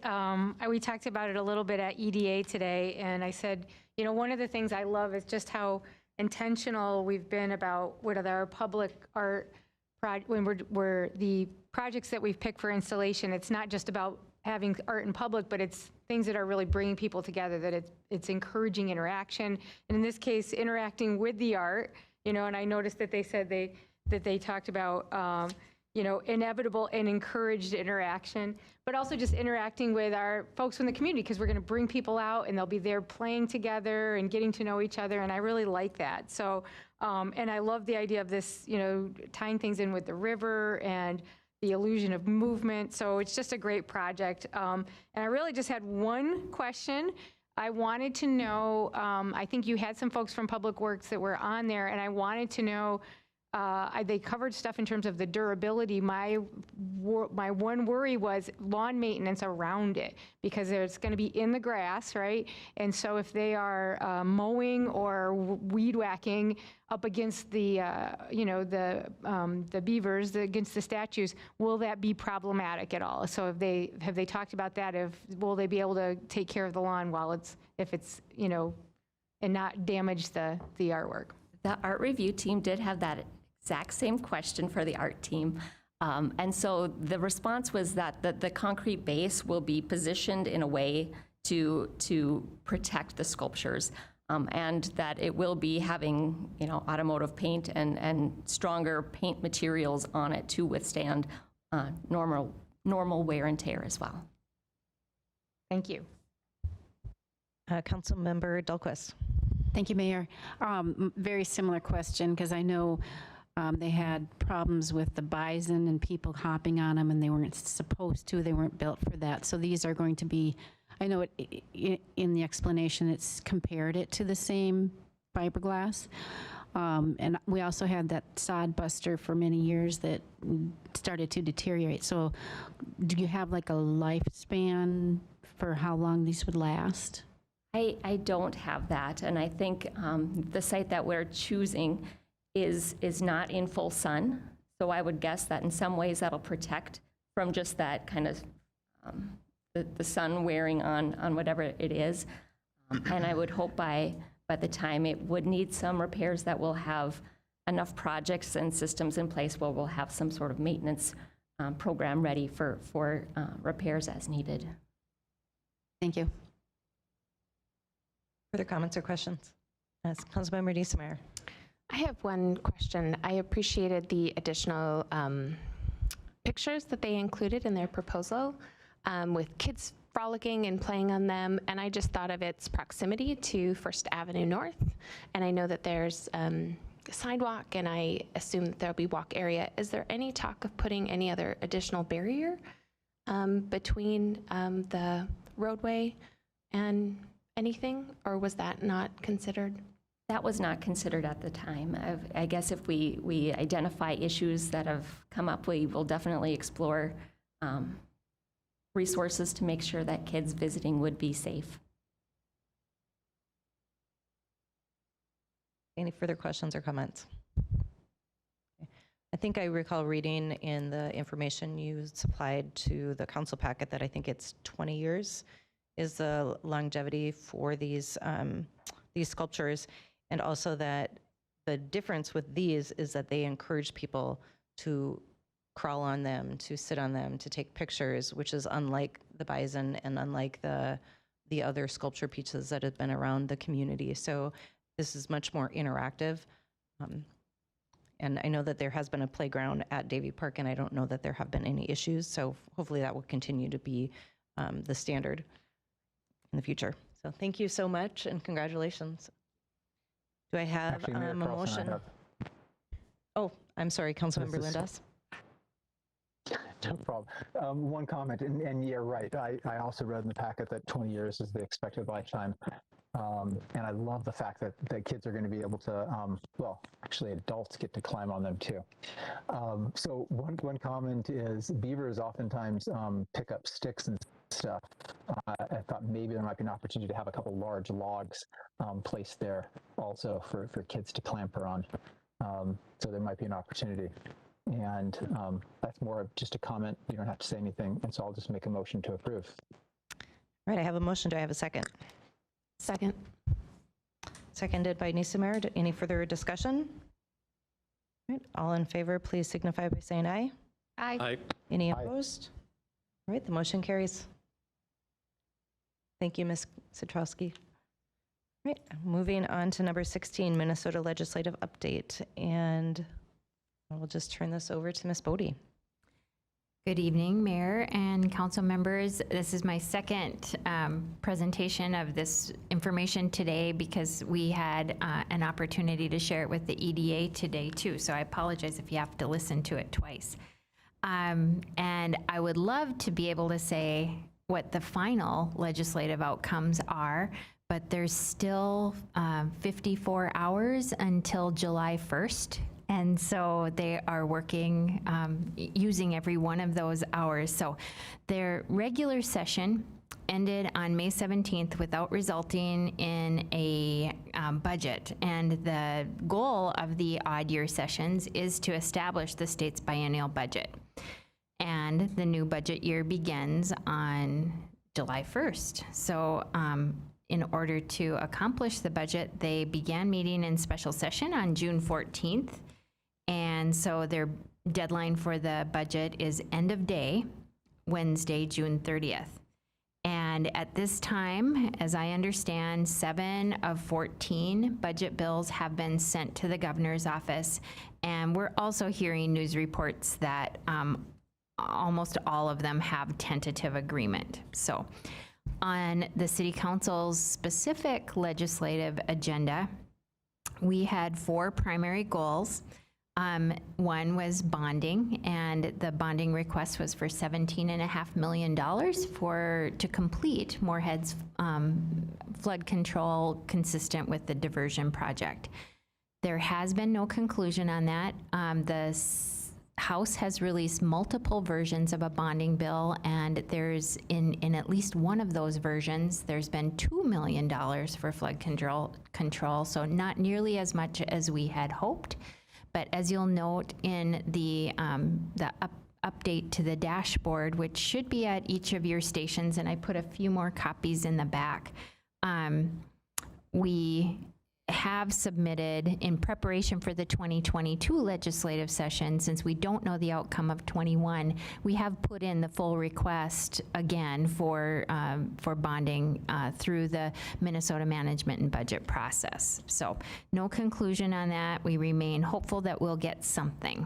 We talked about it a little bit at EDA today, and I said, one of the things I love is just how intentional we've been about with our public art, when we're the projects that we've picked for installation. It's not just about having art in public, but it's things that are really bringing people together, that it's encouraging interaction. And in this case, interacting with the art, and I noticed that they said that they talked about, inevitable and encouraged interaction, but also just interacting with our folks from the community, because we're going to bring people out and they'll be there playing together and getting to know each other, and I really like that. So, and I love the idea of this, tying things in with the river and the illusion of movement. So it's just a great project. And I really just had one question. I wanted to know, I think you had some folks from Public Works that were on there, and I wanted to know, they covered stuff in terms of the durability. My one worry was lawn maintenance around it, because it's going to be in the grass, right? And so if they are mowing or weed whacking up against the, the beavers, against the statues, will that be problematic at all? So have they talked about that? Will they be able to take care of the lawn while if it's, and not damage the artwork? The art review team did have that exact same question for the art team. And so the response was that the concrete base will be positioned in a way to protect the sculptures, and that it will be having, automotive paint and stronger paint materials on it to withstand normal wear and tear as well. Thank you. Councilmember Dahlquist. Thank you, Mayor. Very similar question, because I know they had problems with the bison and people hopping on them, and they weren't supposed to. They weren't built for that. So these are going to be, I know in the explanation it's compared it to the same fiberglass. And we also had that sod buster for many years that started to deteriorate. So do you have like a lifespan for how long these would last? I don't have that, and I think the site that we're choosing is not in full sun, so I would guess that in some ways that'll protect from just that kind of the sun wearing on whatever it is, and I would hope by the time it would need some repairs that we'll have enough projects and systems in place where we'll have some sort of maintenance program ready for repairs as needed. Thank you. Further comments or questions? Yes, Councilmember Niesemeyer. I have one question. I appreciated the additional pictures that they included in their proposal with kids frolicking and playing on them, and I just thought of its proximity to First Avenue North, and I know that there's a sidewalk, and I assume that there'll be walk area. Is there any talk of putting any other additional barrier between the roadway and anything, or was that not considered? That was not considered at the time. I guess if we identify issues that have come up, we will definitely explore resources to make sure that kids visiting would be safe. Any further questions or comments? I think I recall reading in the information you supplied to the council packet that I think it's 20 years is the longevity for these sculptures, and also that the difference with these is that they encourage people to crawl on them, to sit on them, to take pictures, which is unlike the bison and unlike the other sculpture pieces that have been around the community. So this is much more interactive. And I know that there has been a playground at Davy Park, and I don't know that there have been any issues. So hopefully that will continue to be the standard in the future. So thank you so much, and congratulations. Do I have Actually, Mayor a Carlson, motion? Oh, I'm sorry, Councilmember Lindas. No problem. One comment, and you're right. I also read in the packet that 20 years is the expected lifetime. And I love the fact that kids are going to be able to, well, actually adults get to climb on them too. So one comment is beavers oftentimes pick up sticks and stuff. I thought maybe there might be an opportunity to have a couple large logs placed there also for kids to clamber on. So there might be an opportunity. And that's more of just a comment. You don't have to say anything. And so I'll just make a motion to approve. All right, I have a motion. Do I have a second? Second. Seconded by Niesemeyer. Any further discussion? All right, all in favor, please signify by saying aye. Aye. Aye. Any Aye. opposed? All right, the motion carries. Thank you, Ms. Citrowski. All right, moving on to number 16, Minnesota Legislative Update. And we'll just turn this over to Ms. Bodie. Good evening, Mayor and council members. This is my second presentation of this information today because we had an opportunity to share it with the EDA today too. So I apologize if you have to listen to it twice. And I would love to be able to say what the final legislative outcomes are, but there's still 54 hours until July 1st. And so they are working, using every one of those hours. So their regular session ended on May 17th without resulting in a budget. And the goal of the odd year sessions is to establish the state's biennial budget. And the new budget year begins on July 1st. So in order to accomplish the budget, they began meeting in special session on June 14th. And so their deadline for the budget is end of day, Wednesday, June 30th. And at this time, as I understand, 7 of 14 budget bills have been sent to the governor's office. And we're also hearing news reports that almost all of them have tentative agreement. So on the city council's specific legislative agenda, we had 4 primary goals. One was bonding, and the bonding request was for $17.5 million to complete Moorhead's flood control consistent with the diversion project. There has been no conclusion on that. The House has released multiple versions of a bonding bill, and there's in at least one of those versions, there's been $2 million for flood control, so not nearly as much as we had hoped. But as you'll note in the update to the dashboard, which should be at each of your stations, and I put a few more copies in the back, we have submitted in preparation for the 2022 legislative session, since we don't know the outcome of 21, we have put in the full request again for bonding through the Minnesota management and budget process. So no conclusion on that. We remain hopeful that we'll get something.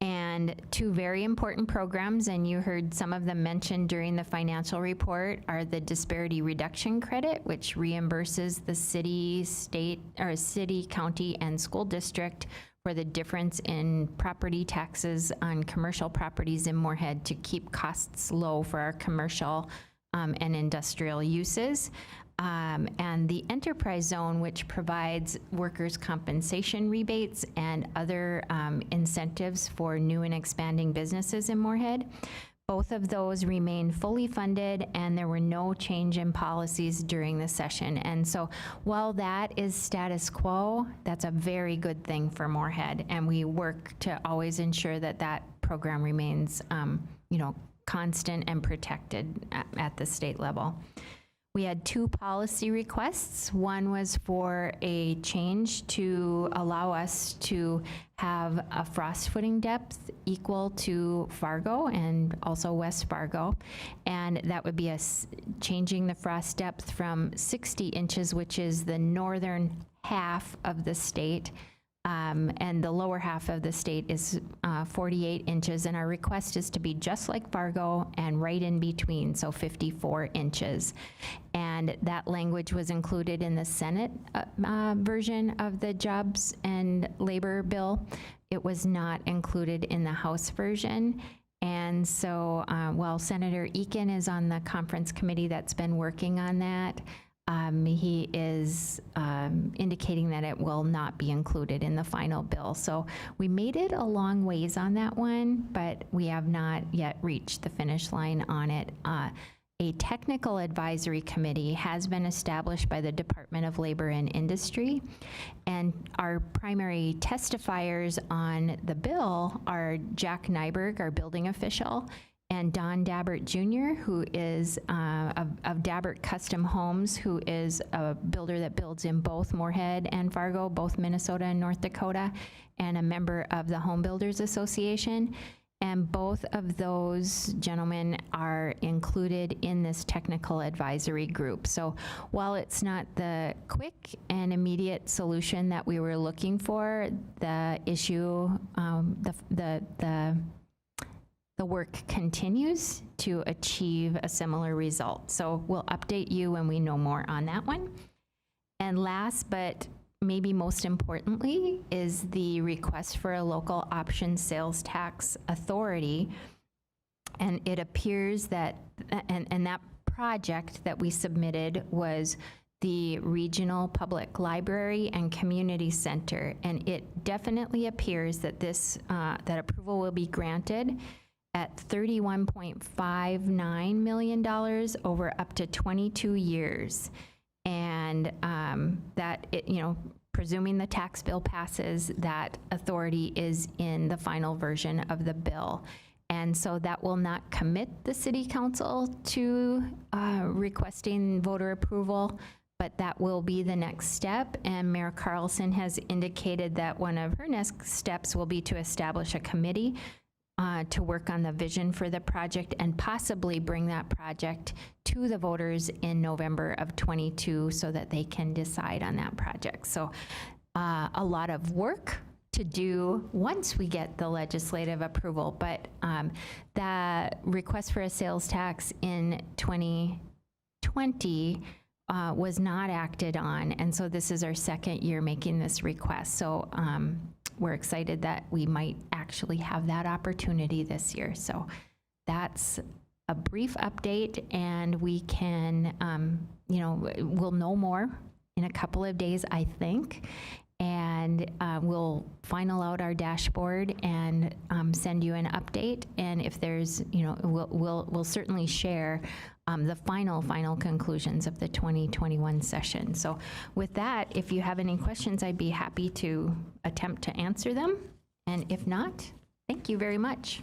And 2 very important programs, and you heard some of them mentioned during the financial report, are the disparity reduction credit, which reimburses the city, state, or city, county, and school district for the difference in property taxes on commercial properties in Moorhead to keep costs low for our commercial and industrial uses. And the enterprise zone, which provides workers' compensation rebates and other incentives for new and expanding businesses in Moorhead. Both of those remain fully funded, and there were no change in policies during the session. And so while that is status quo, that's a very good thing for Moorhead, and we work to always ensure that that program remains constant and protected at the state level. We had 2 policy requests. One was for a change to allow us to have a frost footing depth equal to Fargo and also West Fargo. And that would be changing the frost depth from 60 inches, which is the northern half of the state, and the lower half of the state is 48 inches, and our request is to be just like Fargo and right in between, so 54 inches. And that language was included in the Senate version of the Jobs and Labor Bill. It was not included in the House version. And so while Senator Eakin is on the conference committee that's been working on that, he is indicating that it will not be included in the final bill. So we made it a long ways on that one, but we have not yet reached the finish line on it. A technical advisory committee has been established by the Department of Labor and Industry, and our primary testifiers on the bill are Jack Nyberg, our building official, and Don Dabbert Jr., who is of Dabbert Custom Homes, who is a builder that builds in both Moorhead and Fargo, both Minnesota and North Dakota, and a member of the Home Builders Association. And both of those gentlemen are included in this technical advisory group. So while it's not the quick and immediate solution that we were looking for, the issue, the the work continues to achieve a similar result. So we'll update you when we know more on that one. And last, but maybe most importantly, is the request for a local option sales tax authority. And it appears that, and that project that we submitted was the Regional Public Library and Community Center. And it definitely appears that this, that approval will be granted at $31.59 million over up to 22 years. And that, presuming the tax bill passes, that authority is in the final version of the bill. And so that will not commit the city council to requesting voter approval, but that will be the next step. And Mayor Carlson has indicated that one of her next steps will be to establish a committee to work on the vision for the project and possibly bring that project to the voters in November of 22 so that they can decide on that project. So a lot of work to do once we get the legislative approval, but the request for a sales tax in 2020 was not acted on, and so this is our second year making this request. So we're excited that we might actually have that opportunity this year. So that's a brief update, and we can, we'll know more in a couple of days, I think. And we'll final out our dashboard and send you an update. And if there's, we'll certainly share the final conclusions of the 2021 session. So with that, if you have any questions, I'd be happy to attempt to answer them. And if not, thank you very much.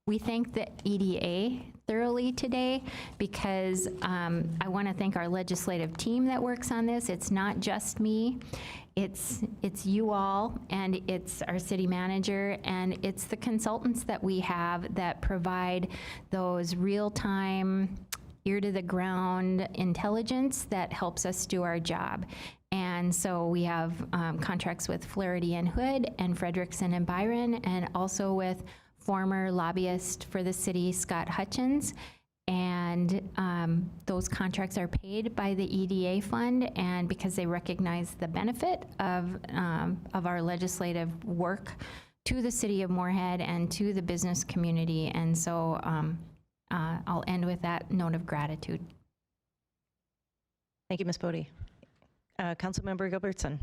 We thank the EDA thoroughly today because I want to thank our legislative team that works on this. It's not just me. It's you all, and it's our city manager, and it's the consultants that we have that provide those real-time, ear-to-the-ground intelligence that helps us do our job. And so we have contracts with Flaherty and Hood and Frederickson and Byron, and also with former lobbyist for the city, Scott Hutchins. And those contracts are paid by the EDA fund, and because they recognize the benefit of our legislative work to the city of Moorhead and to the business community. And so I'll end with that note of gratitude. Thank you, Ms. Bodie. Councilmember Gilbertson.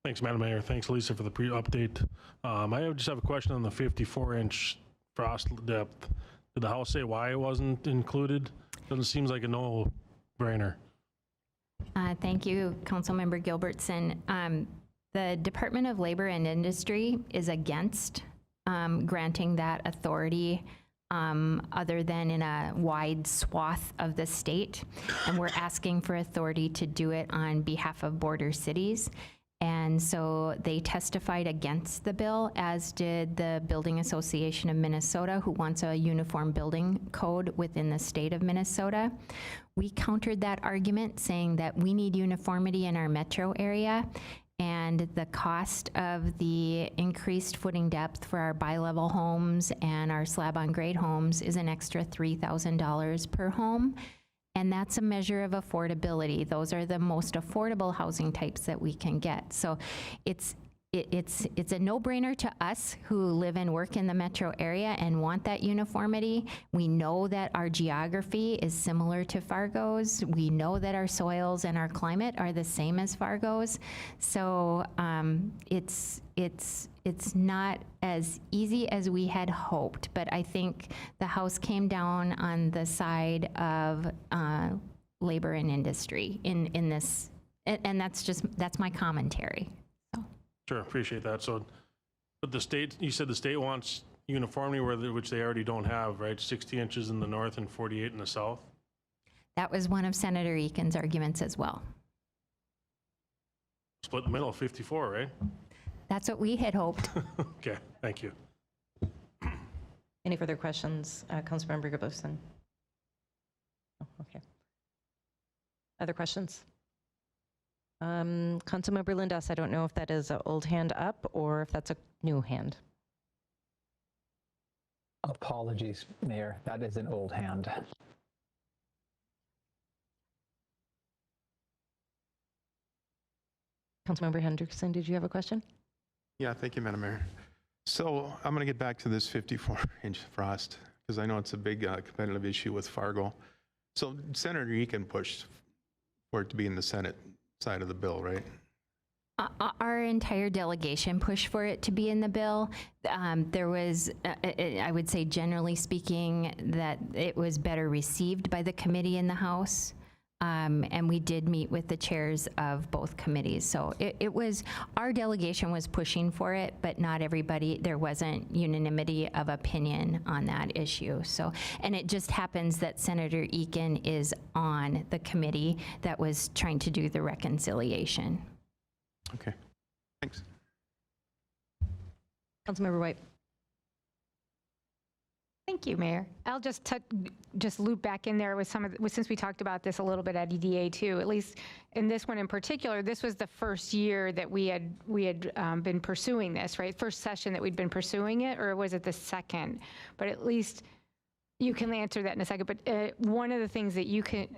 Thanks, Madam Mayor. Thanks, Lisa, for the pre-update. I just have a question on the 54-inch frost depth. Did the House say why it wasn't included? Doesn't seem like a no-brainer. Thank you, Councilmember Gilbertson. The Department of Labor and Industry is against granting that authority other than in a wide swath of the state. And we're asking for authority to do it on behalf of border cities. And so they testified against the bill, as did the Building Association of Minnesota, who wants a uniform building code within the state of Minnesota. We countered that argument, saying that we need uniformity in our metro area, and the cost of the increased footing depth for our bi-level homes and our slab-on-grade homes is an extra $3,000 per home. And that's a measure of affordability. Those are the most affordable housing types that we can get. So it's a no-brainer to us who live and work in the metro area and want that uniformity. We know that our geography is similar to Fargo's. We know that our soils and our climate are the same as Fargo's. So it's not as easy as we had hoped, but I think the House came down on the side of labor and industry in this, and that's my commentary. Sure, appreciate that. So, but the state, you said the state wants uniformity, which they already don't have, right? 60 inches in the north and 48 in the south? That was one of Senator Eakin's arguments as well. Split in the middle, 54, right? That's what we had hoped. Okay, thank you. Any further questions, Councilmember Gilbertson? Oh, okay. Other questions? Councilmember Lindas, I don't know if that is an old hand up or if that's a new hand. Apologies, Mayor. That is an old hand. Councilmember Hendrickson, did you have a question? Yeah, thank you, Madam Mayor. So I'm going to get back to this 54-inch frost because I know it's a big competitive issue with Fargo. So Senator Eakin pushed for it to be in the Senate side of the bill, right? Our entire delegation pushed for it to be in the bill. There was, I would say generally speaking, that it was better received by the committee in the House. And we did meet with the chairs of both committees. So it was, our delegation was pushing for it, but not everybody, there wasn't unanimity of opinion on that issue. So, and it just happens that Senator Eakin is on the committee that was trying to do the reconciliation. Okay, thanks. Councilmember White. Thank you, Mayor. I'll just loop back in there with some of since we talked about this a little bit at EDA too. At least in this one in particular, this was the first year that we had been pursuing this, right? First session that we'd been pursuing it, or was it the second? But at least you can answer that in a second. But one of the things that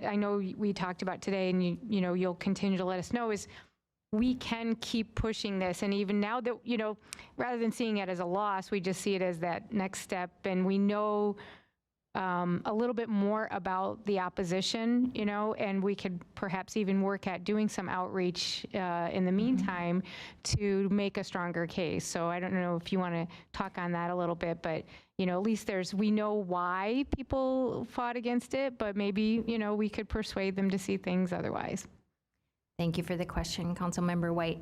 I know we talked about today, and you'll continue to let us know, is we can keep pushing this. And even now that, rather than seeing it as a loss, we just see it as that next step. And we know a little bit more about the opposition, and we could perhaps even work at doing some outreach in the meantime to make a stronger case. So I don't know if you want to talk on that a little bit, but, at least we know why people fought against it, but maybe, we could persuade them to see things otherwise. Thank you for the question, Councilmember White.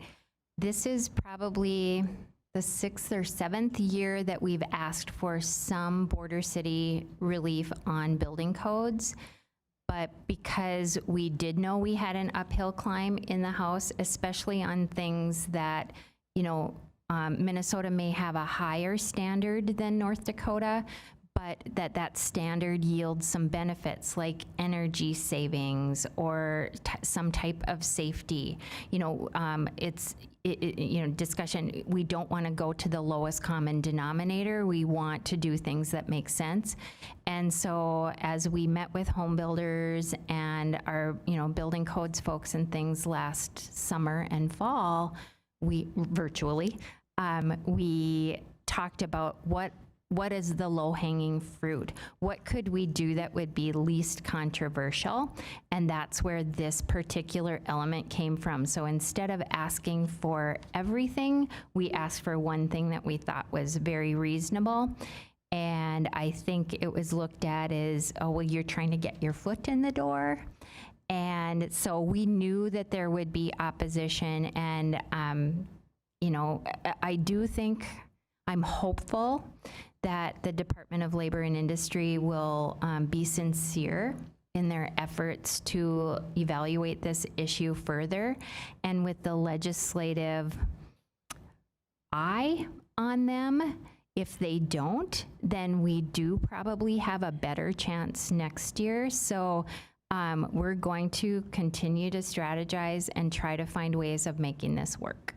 This is probably the 6th or 7th year that we've asked for some border city relief on building codes. But because we did know we had an uphill climb in the House, especially on things that, Minnesota may have a higher standard than North Dakota, but that standard yields some benefits like energy savings or some type of safety. Discussion, we don't want to go to the lowest common denominator. We want to do things that make sense. And so as we met with home builders and our, building codes folks and things last summer and fall, we talked about what is the low-hanging fruit? What could we do that would be least controversial? And that's where this particular element came from. So instead of asking for everything, we asked for one thing that we thought was very reasonable. And I think it was looked at as, oh, well, you're trying to get your foot in the door. And so we knew that there would be opposition. And, I do think, I'm hopeful that the Department of Labor and Industry will be sincere in their efforts to evaluate this issue further. And with the legislative eye on them, if they don't, then we do probably have a better chance next year. So we're going to continue to strategize and try to find ways of making this work.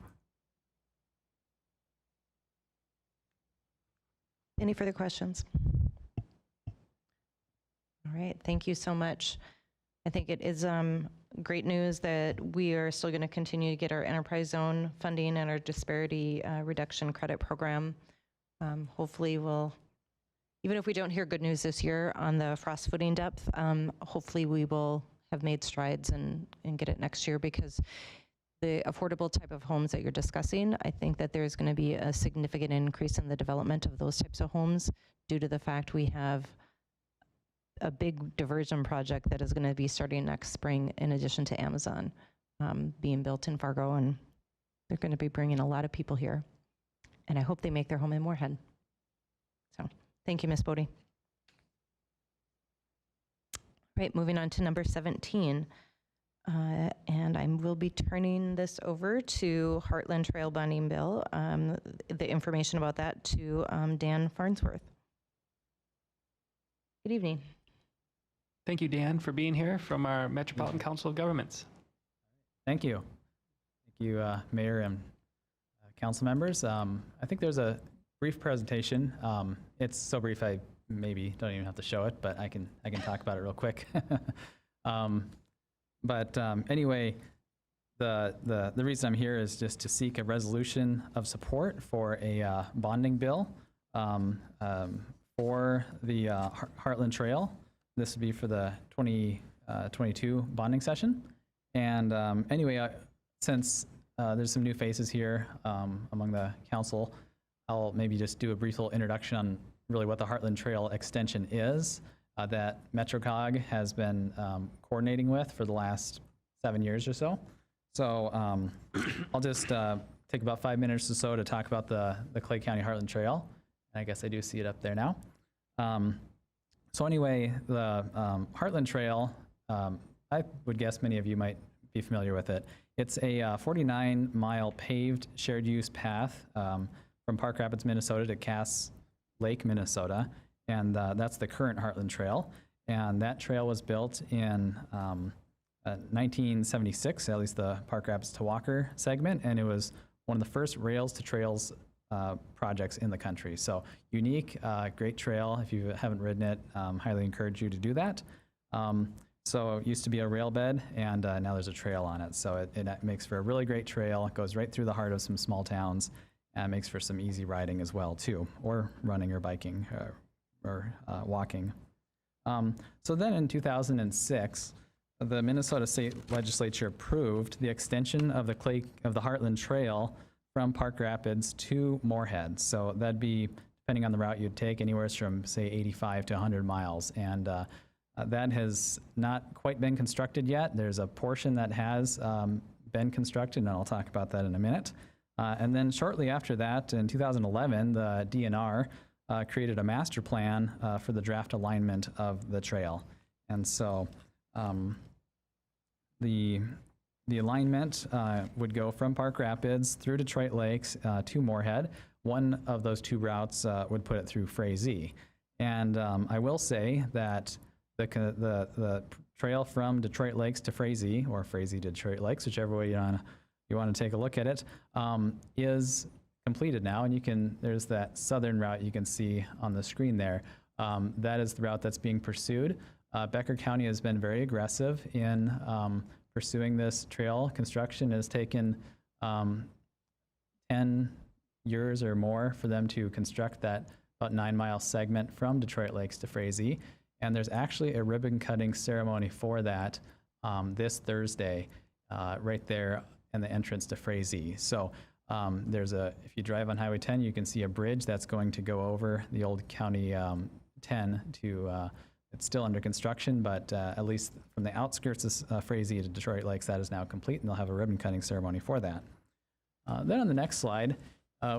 Any further questions? All right, thank you so much. I think it is great news that we are still going to continue to get our enterprise zone funding and our disparity reduction credit program. Hopefully even if we don't hear good news this year on the frost footing depth, hopefully we will have made strides and get it next year, because the affordable type of homes that you're discussing, I think that there's going to be a significant increase in the development of those types of homes due to the fact we have a big diversion project that is going to be starting next spring, in addition to Amazon being built in Fargo, and they're going to be bringing a lot of people here. And I hope they make their home in Moorhead. So thank you, Ms. Bodie. Right, moving on to number 17. And I will be turning this over to Heartland Trail Bonding Bill, the information about that to Dan Farnsworth. Good evening. Thank you, Dan, for being here from our Metropolitan Council of Governments. Thank you. Thank you, Mayor and council members. I think there's a brief presentation. It's so brief I maybe don't even have to show it, but I can talk about it real quick. Anyway, the reason I'm here is just to seek a resolution of support for a bonding bill for the Heartland Trail. This would be for the 2022 bonding session. And anyway, since there's some new faces here among the council, I'll maybe just do a brief little introduction on really what the Heartland Trail extension is that MetroCog has been coordinating with for the last 7 years or so. So I'll just take about 5 minutes or so to talk about the Clay County Heartland Trail. I guess I do see it up there now. So anyway, the Heartland Trail, I would guess many of you might be familiar with it. It's a 49-mile paved shared use path from Park Rapids, Minnesota to Cass Lake, Minnesota. And that's the current Heartland Trail. And that trail was built in 1976, at least the Park Rapids to Walker segment. And it was one of the first rails to trails projects in the country. So unique, great trail. If you haven't ridden it, highly encourage you to do that. So it used to be a rail bed, and now there's a trail on it. So it makes for a really great trail. It goes right through the heart of some small towns, and makes for some easy riding as well, too, or running or biking or walking. So then in 2006, the Minnesota State Legislature approved the extension of the Heartland Trail from Park Rapids to Moorhead. So that'd be, depending on the route you'd take, anywhere from, say, 85 to 100 miles. And that has not quite been constructed yet. There's a portion that has been constructed, and I'll talk about that in a minute. And then shortly after that, in 2011, the DNR created a master plan for the draft alignment of the trail. And so the alignment would go from Park Rapids through Detroit Lakes to Moorhead. One of those two routes would put it through Frazee. And I will say that the trail from Detroit Lakes to Frazee, or Frazee to Detroit Lakes, whichever way you want to take a look at it, is completed now. And there's that southern route you can see on the screen there. That is the route that's being pursued. Becker County has been very aggressive in pursuing this trail. Construction has taken 10 years or more for them to construct that about 9-mile segment from Detroit Lakes to Frazee. And there's actually a ribbon cutting ceremony for that this Thursday, right there in the entrance to Frazee. So if you drive on Highway 10, you can see a bridge that's going to go over the old County 10 to, it's still under construction, but at least from the outskirts of Frazee to Detroit Lakes, that is now complete, and they'll have a ribbon cutting ceremony for that. Then on the next slide,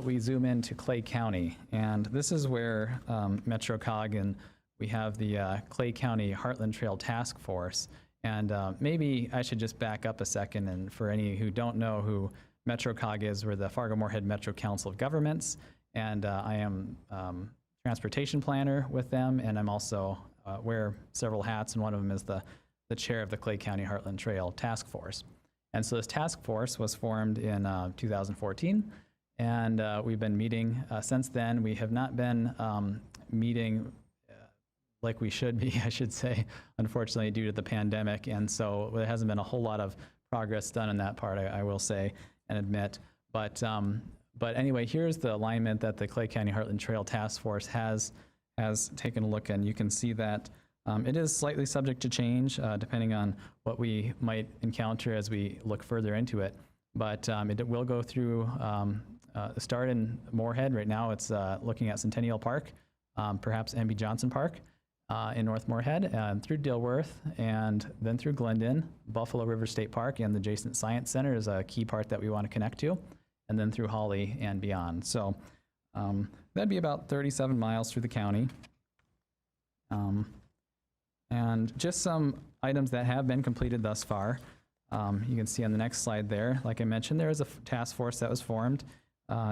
we zoom into Clay County, and this is where MetroCog and we have the Clay County Heartland Trail Task Force. And maybe I should just back up a second, and for any who don't know who MetroCog is, we're the Fargo-Moorhead Metro Council of Governments, and I am transportation planner with them, and I'm also wear several hats, and one of them is the chair of the Clay County Heartland Trail Task Force. And so this task force was formed in 2014, and we've been meeting since then. We have not been meeting like we should be, I should say, unfortunately, due to the pandemic. And so there hasn't been a whole lot of progress done in that part, I will say and admit. But anyway, here's the alignment that the Clay County Heartland Trail Task Force has taken a look at. And you can see that it is slightly subject to change depending on what we might encounter as we look further into it. But it will go through start in Moorhead. Right now it's looking at Centennial Park, perhaps M.B. Johnson Park, in North Moorhead, through Dilworth, and then through Glendon. Buffalo River State Park and the adjacent Science Center is a key part that we want to connect to, and then through Holly and beyond. So that'd be about 37 miles through the county. And just some items that have been completed thus far. You can see on the next slide there, like I mentioned, there is a task force that was formed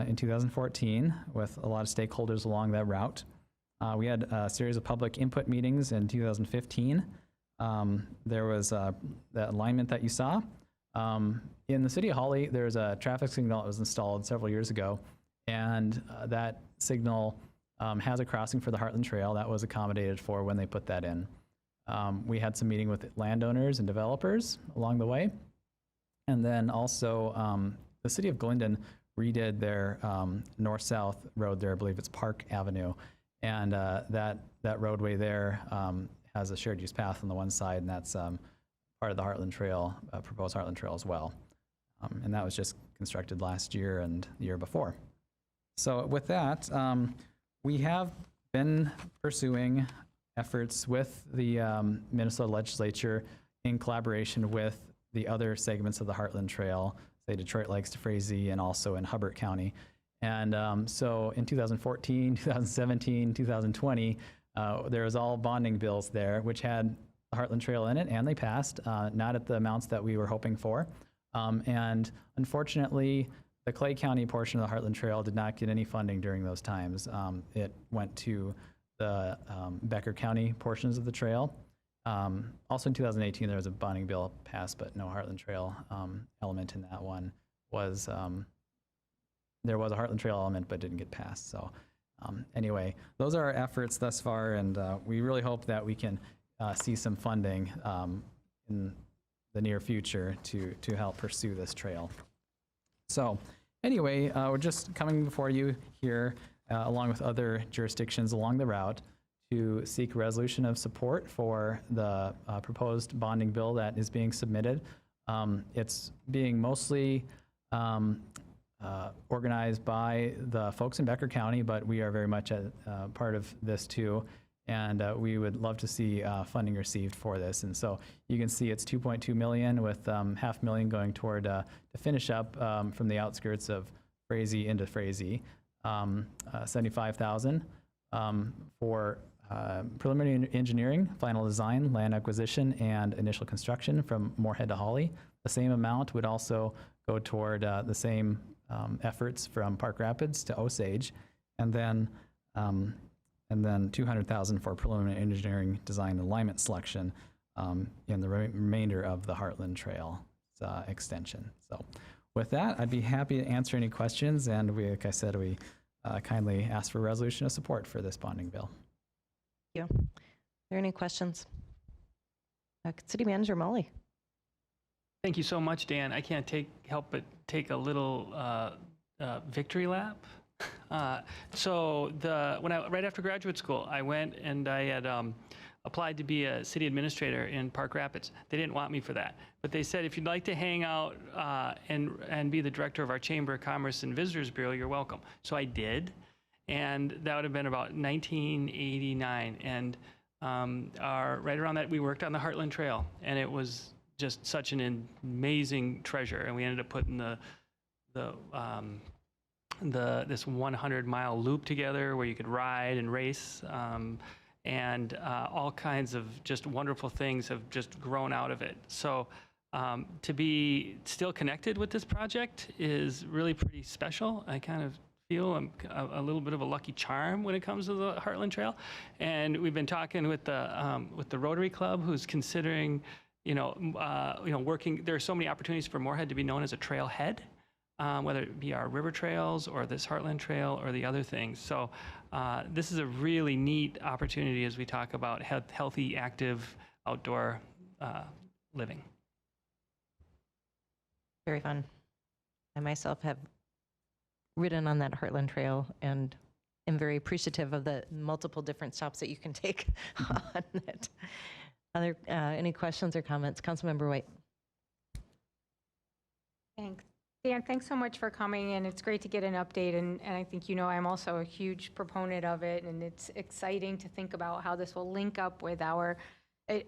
in 2014 with a lot of stakeholders along that route. We had a series of public input meetings in 2015. There was that alignment that you saw. In the city of Holly, there's a traffic signal that was installed several years ago, and that signal has a crossing for the Heartland Trail. That was accommodated for when they put that in. We had some meeting with landowners and developers along the way. And then also the city of Glendon redid their north-south road there. I believe it's Park Avenue. And that roadway there has a shared use path on the one side, and that's part of the Heartland Trail, proposed Heartland Trail as well. And that was just constructed last year and the year before. So with that, we have been pursuing efforts with the Minnesota legislature in collaboration with the other segments of the Heartland Trail, say Detroit Lakes to Frazee, and also in Hubbard County. And so in 2014, 2017, 2020, there was all bonding bills there, which had the Heartland Trail in it, and they passed, not at the amounts that we were hoping for. And unfortunately, the Clay County portion of the Heartland Trail did not get any funding during those times. It went to the Becker County portions of the trail. Also in 2018, there was a bonding bill passed, but no Heartland Trail element in that one. There was a Heartland Trail element, but didn't get passed. So anyway, those are our efforts thus far, and we really hope that we can see some funding in the near future to help pursue this trail. So anyway, we're just coming before you here, along with other jurisdictions along the route, to seek resolution of support for the proposed bonding bill that is being submitted. It's being mostly organized by the folks in Becker County, but we are very much a part of this too. And we would love to see funding received for this. And so you can see it's $2.2 million with $500,000 going toward to finish up from the outskirts of Frazee into Frazee, $75,000 for preliminary engineering, final design, land acquisition, and initial construction from Moorhead to Hawley. The same amount would also go toward the same efforts from Park Rapids to Osage, and then $200,000 for preliminary engineering, design, and alignment selection in the remainder of the Heartland Trail extension. So with that, I'd be happy to answer any questions, and like I said, we kindly ask for resolution of support for this bonding bill. Thank you. Are there any questions? City Manager Molly. Thank you so much, Dan. I can't help but take a little victory lap. So right after graduate school, I went and I had applied to be a city administrator in Park Rapids. They didn't want me for that, but they said, if you'd like to hang out and be the director of our Chamber of Commerce and Visitors Bureau, you're welcome. So I did, and that would have been about 1989. And right around that, we worked on the Heartland Trail, and it was just such an amazing treasure. And we ended up putting this 100-mile loop together where you could ride and race, and all kinds of just wonderful things have just grown out of it. So to be still connected with this project is really pretty special. I kind of feel a little bit of a lucky charm when it comes to the Heartland Trail. And we've been talking with the Rotary Club, who's considering, working. There are so many opportunities for Moorhead to be known as a trailhead, whether it be our river trails or this Heartland Trail or the other things. So this is a really neat opportunity as we talk about healthy, active, outdoor living. Very fun. I myself have ridden on that Heartland Trail and am very appreciative of the multiple different stops that you can take on it. Any questions or comments? Councilmember White. Thanks. Dan, thanks so much for coming, and it's great to get an update, and I think I'm also a huge proponent of it, and it's exciting to think about how this will link up with our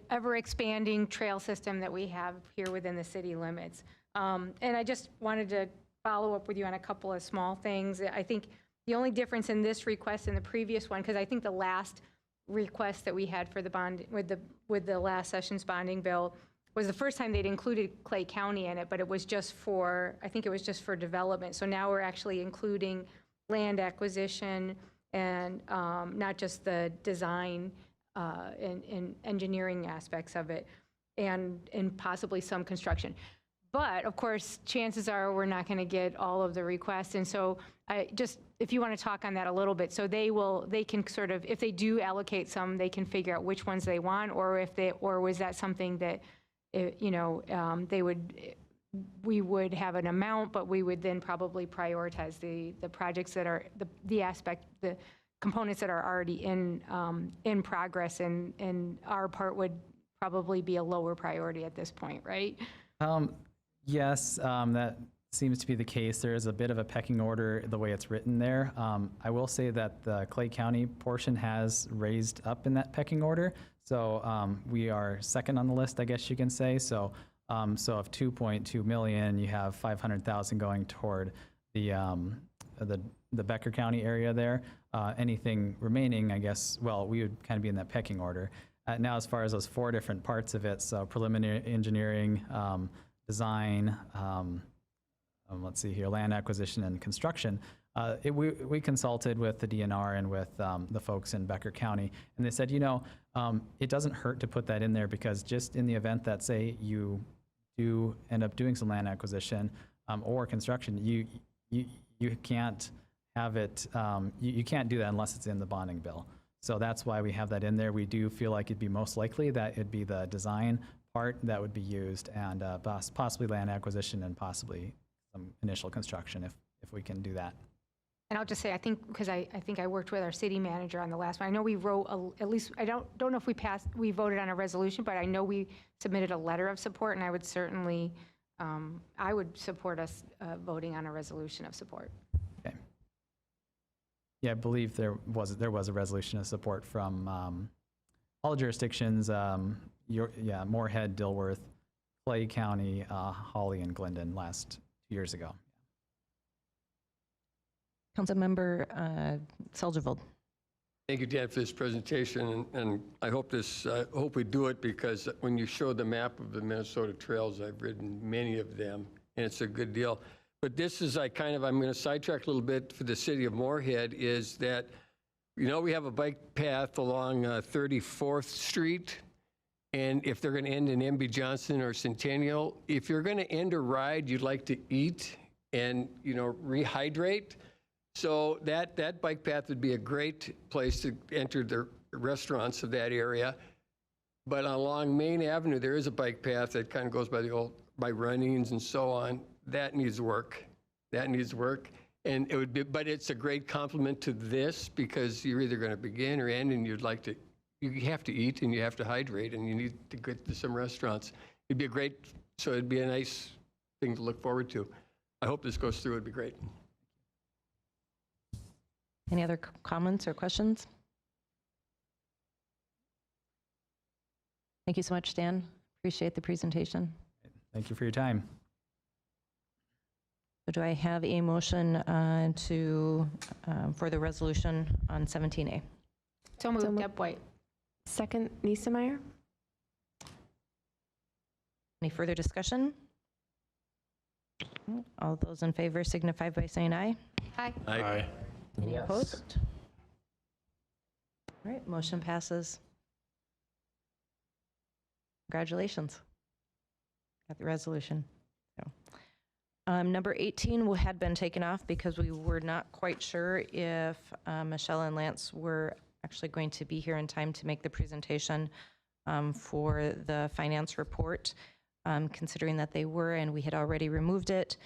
ever-expanding trail system that we have here within the city limits. And I just wanted to follow up with you on a couple of small things. I think the only difference in this request and the previous one, because I think the last request that we had for the bond with the last session's bonding bill was the first time they'd included Clay County in it, but it was just for development. So now we're actually including land acquisition and not just the design and engineering aspects of it, and possibly some construction. But of course, chances are we're not going to get all of the requests. And so if you want to talk on that a little bit, so they can sort of, if they do allocate some, they can figure out which ones they want, or was that something that, we would have an amount, but we would then probably prioritize the projects that are the components that are already in progress, and our part would probably be a lower priority at this point, right? Yes, that seems to be the case. There is a bit of a pecking order the way it's written there. I will say that the Clay County portion has raised up in that pecking order. So we are second on the list, I guess you can say. So of 2.2 million, you have 500,000 going toward the Becker County area there. Anything remaining, I guess, well, we would kind of be in that pecking order. Now, as far as those 4 different parts of it, so preliminary engineering, design, let's see here, land acquisition and construction. We consulted with the DNR and with the folks in Becker County, and they said, it doesn't hurt to put that in there, because just in the event that, say, you do end up doing some land acquisition or construction, you can't have it, you can't do that unless it's in the bonding bill. So that's why we have that in there. We do feel like it'd be most likely that it'd be the design part that would be used, and possibly land acquisition and possibly some initial construction if we can do that. And I'll just say, I think, because I think I worked with our city manager on the last one. I know we wrote, at least, I don't know if we voted on a resolution, but I know we submitted a letter of support, and I would certainly, I would support us voting on a resolution of support. Okay. Yeah, I believe there was a resolution of support from all jurisdictions, Moorhead, Dilworth, Clay County, Hawley, and Glendon last 2 years ago. Councilmember Selgerveld. Thank you, Dan, for this presentation, and I hope we do it, because when you show the map of the Minnesota trails, I've ridden many of them, and it's a good deal. But this is, I'm going to sidetrack a little bit for the city of Moorhead, is that, we have a bike path along 34th Street, and if they're going to end in MB Johnson or Centennial, if you're going to end a ride, you'd like to eat and, rehydrate. So that bike path would be a great place to enter the restaurants of that area. But along Main Avenue, there is a bike path that kind of goes by Runnings and so on. That needs work. And it would be, but it's a great complement to this, because you're either going to begin or end, and you have to eat and you have to hydrate, and you need to get to some restaurants. It'd be a nice thing to look forward to. I hope this goes through. It'd be great. Any other comments or questions? Thank you so much, Dan. Appreciate the presentation. Thank you for your time. So do I have a motion for the resolution on 17A? So moved. Deb White. Second, Niesemeyer. Any further discussion? All those in favor signify by saying aye. Aye. Aye. Any Yes. opposed? All right, motion passes. Congratulations. Got the resolution. Number 18 had been taken off because we were not quite sure if Michelle and Lance were actually going to be here in time to make the presentation for the finance report. Considering that they were, and we had already removed it,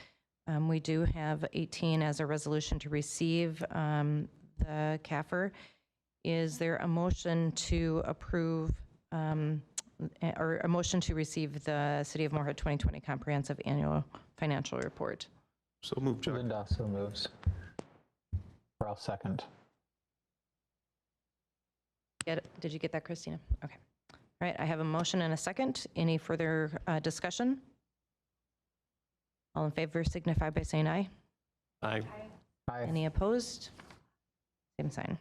we do have 18 as a resolution to receive the CAFR. Is there a motion to approve or a motion to receive the City of Moorhead 2020 Comprehensive Annual Financial Report? So moved, Chuck. Linda so moves. Or I'll second. Did you get that, Christina? Okay. All right, I have a motion and a second. Any further discussion? All in favor signify by saying aye. Aye. Aye. Any opposed? Same sign.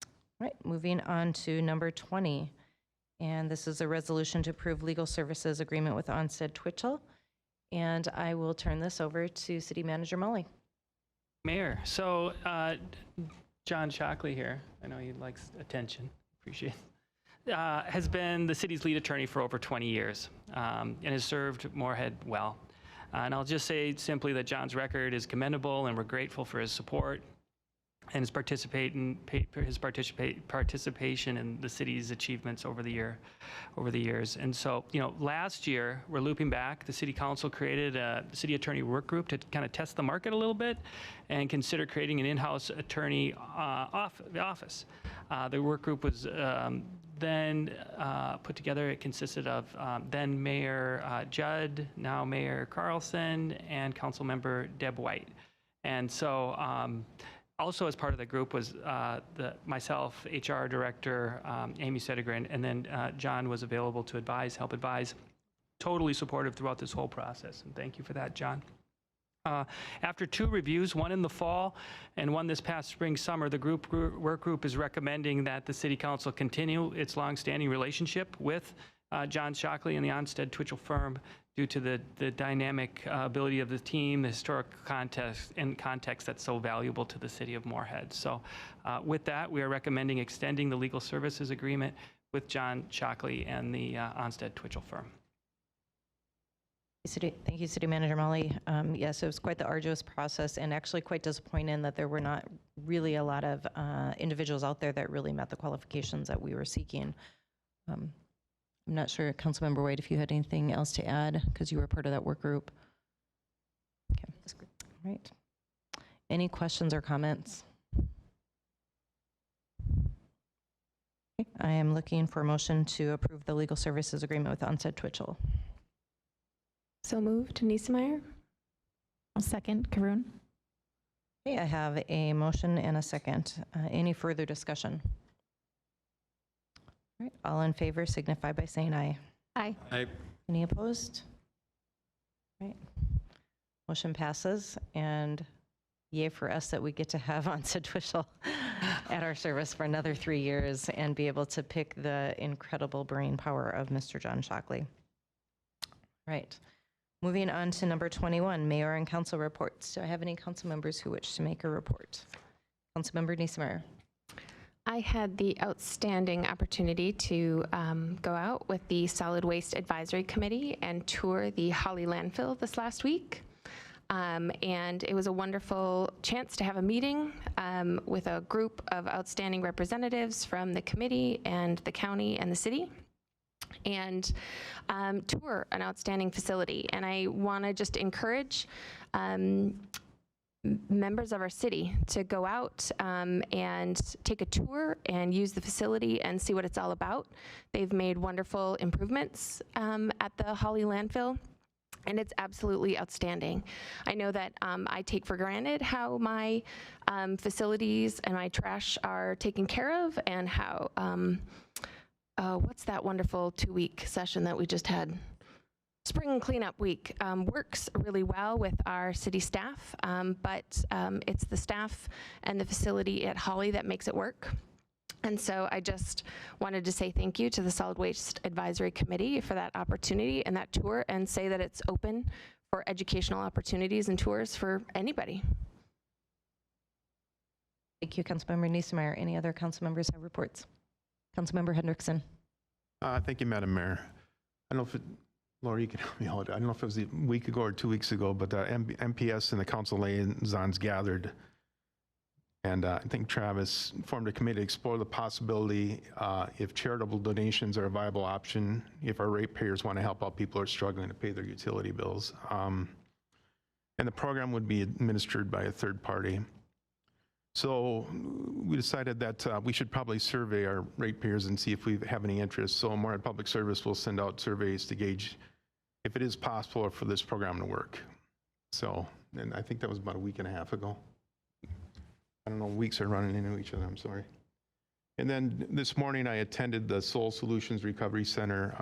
All right, moving on to number 20. And this is a resolution to approve legal services agreement with Onstead Twitchell. And I will turn this over to City Manager Molly. Mayor, so John Shockley here, I know he likes attention, appreciate it, has been the city's lead attorney for over 20 years and has served Moorhead well. And I'll just say simply that John's record is commendable, and we're grateful for his support and his participation in the city's achievements over the years. And so, last year, we're looping back, the city council created a city attorney work group to kind of test the market a little bit and consider creating an in-house attorney office. The work group was then put together. It consisted of then Mayor Judd, now Mayor Carlson, and council member Deb White. And so, also as part of the group was myself, HR director, Amy Sedegren, and then John was available to help advise, totally supportive throughout this whole process. And thank you for that, John. After 2 reviews, one in the fall and one this past spring, summer, the work group is recommending that the City Council continue its longstanding relationship with John Shockley and the Onstead Twitchell firm due to the dynamic ability of the team, the historic context that's so valuable to the city of Moorhead. So with that, we are recommending extending the legal services agreement with John Shockley and the Onstead Twitchell firm. Thank you, City Manager Molly. Yes, it was quite the arduous process, and actually quite disappointing that there were not really a lot of individuals out there that really met the qualifications that we were seeking. I'm not sure, Councilmember White, if you had anything else to add, because you were part of that work group. Okay, all right. Any questions or comments? Okay. I am looking for a motion to approve the legal services agreement with Onstead Twitchell. So moved, Niesemeyer. I'll second, Karun. Okay, I have a motion and a second. Any further discussion? All right, all in favor signify by saying aye. Aye. Aye. Any opposed? All right. Motion passes, and yay for us that we get to have Onstead Twitchell at our service for another 3 years and be able to pick the incredible brain power of Mr. John Shockley. Right. Moving on to number 21, Mayor and Council reports. Do I have any council members who wish to make a report? Councilmember Niesemeyer. I had the outstanding opportunity to go out with the Solid Waste Advisory Committee and tour the Holly landfill this last week. And it was a wonderful chance to have a meeting with a group of outstanding representatives from the committee and the county and the city, and tour an outstanding facility. And I want to just encourage members of our city to go out and take a tour and use the facility and see what it's all about. They've made wonderful improvements at the Holly landfill, and it's absolutely outstanding. I know that I take for granted how my facilities and my trash are taken care of, and how, what's that wonderful 2-week session that we just had? Spring Cleanup Week works really well with our city staff, but it's the staff and the facility at Holly that makes it work. And so I just wanted to say thank you to the Solid Waste Advisory Committee for that opportunity and that tour, and say that it's open for educational opportunities and tours for anybody. Thank you, Councilmember Niesemeyer. Any other council members have reports? Councilmember Hendrickson. Thank you, Madam Mayor. I don't know if Laura, you can help me out. I don't know if it was a week ago or 2 weeks ago, but MPS and the council liaisons gathered, and I think Travis formed a committee to explore the possibility if charitable donations are a viable option, if our ratepayers want to help out people who are struggling to pay their utility bills. And the program would be administered by a third party. So we decided that we should probably survey our ratepayers and see if we have any interest. So Moorhead Public Service will send out surveys to gauge if it is possible for this program to work. So, and I think that was about a week and a half ago. I don't know, weeks are running into each other, I'm sorry. And then this morning I attended the Soul Solutions Recovery Center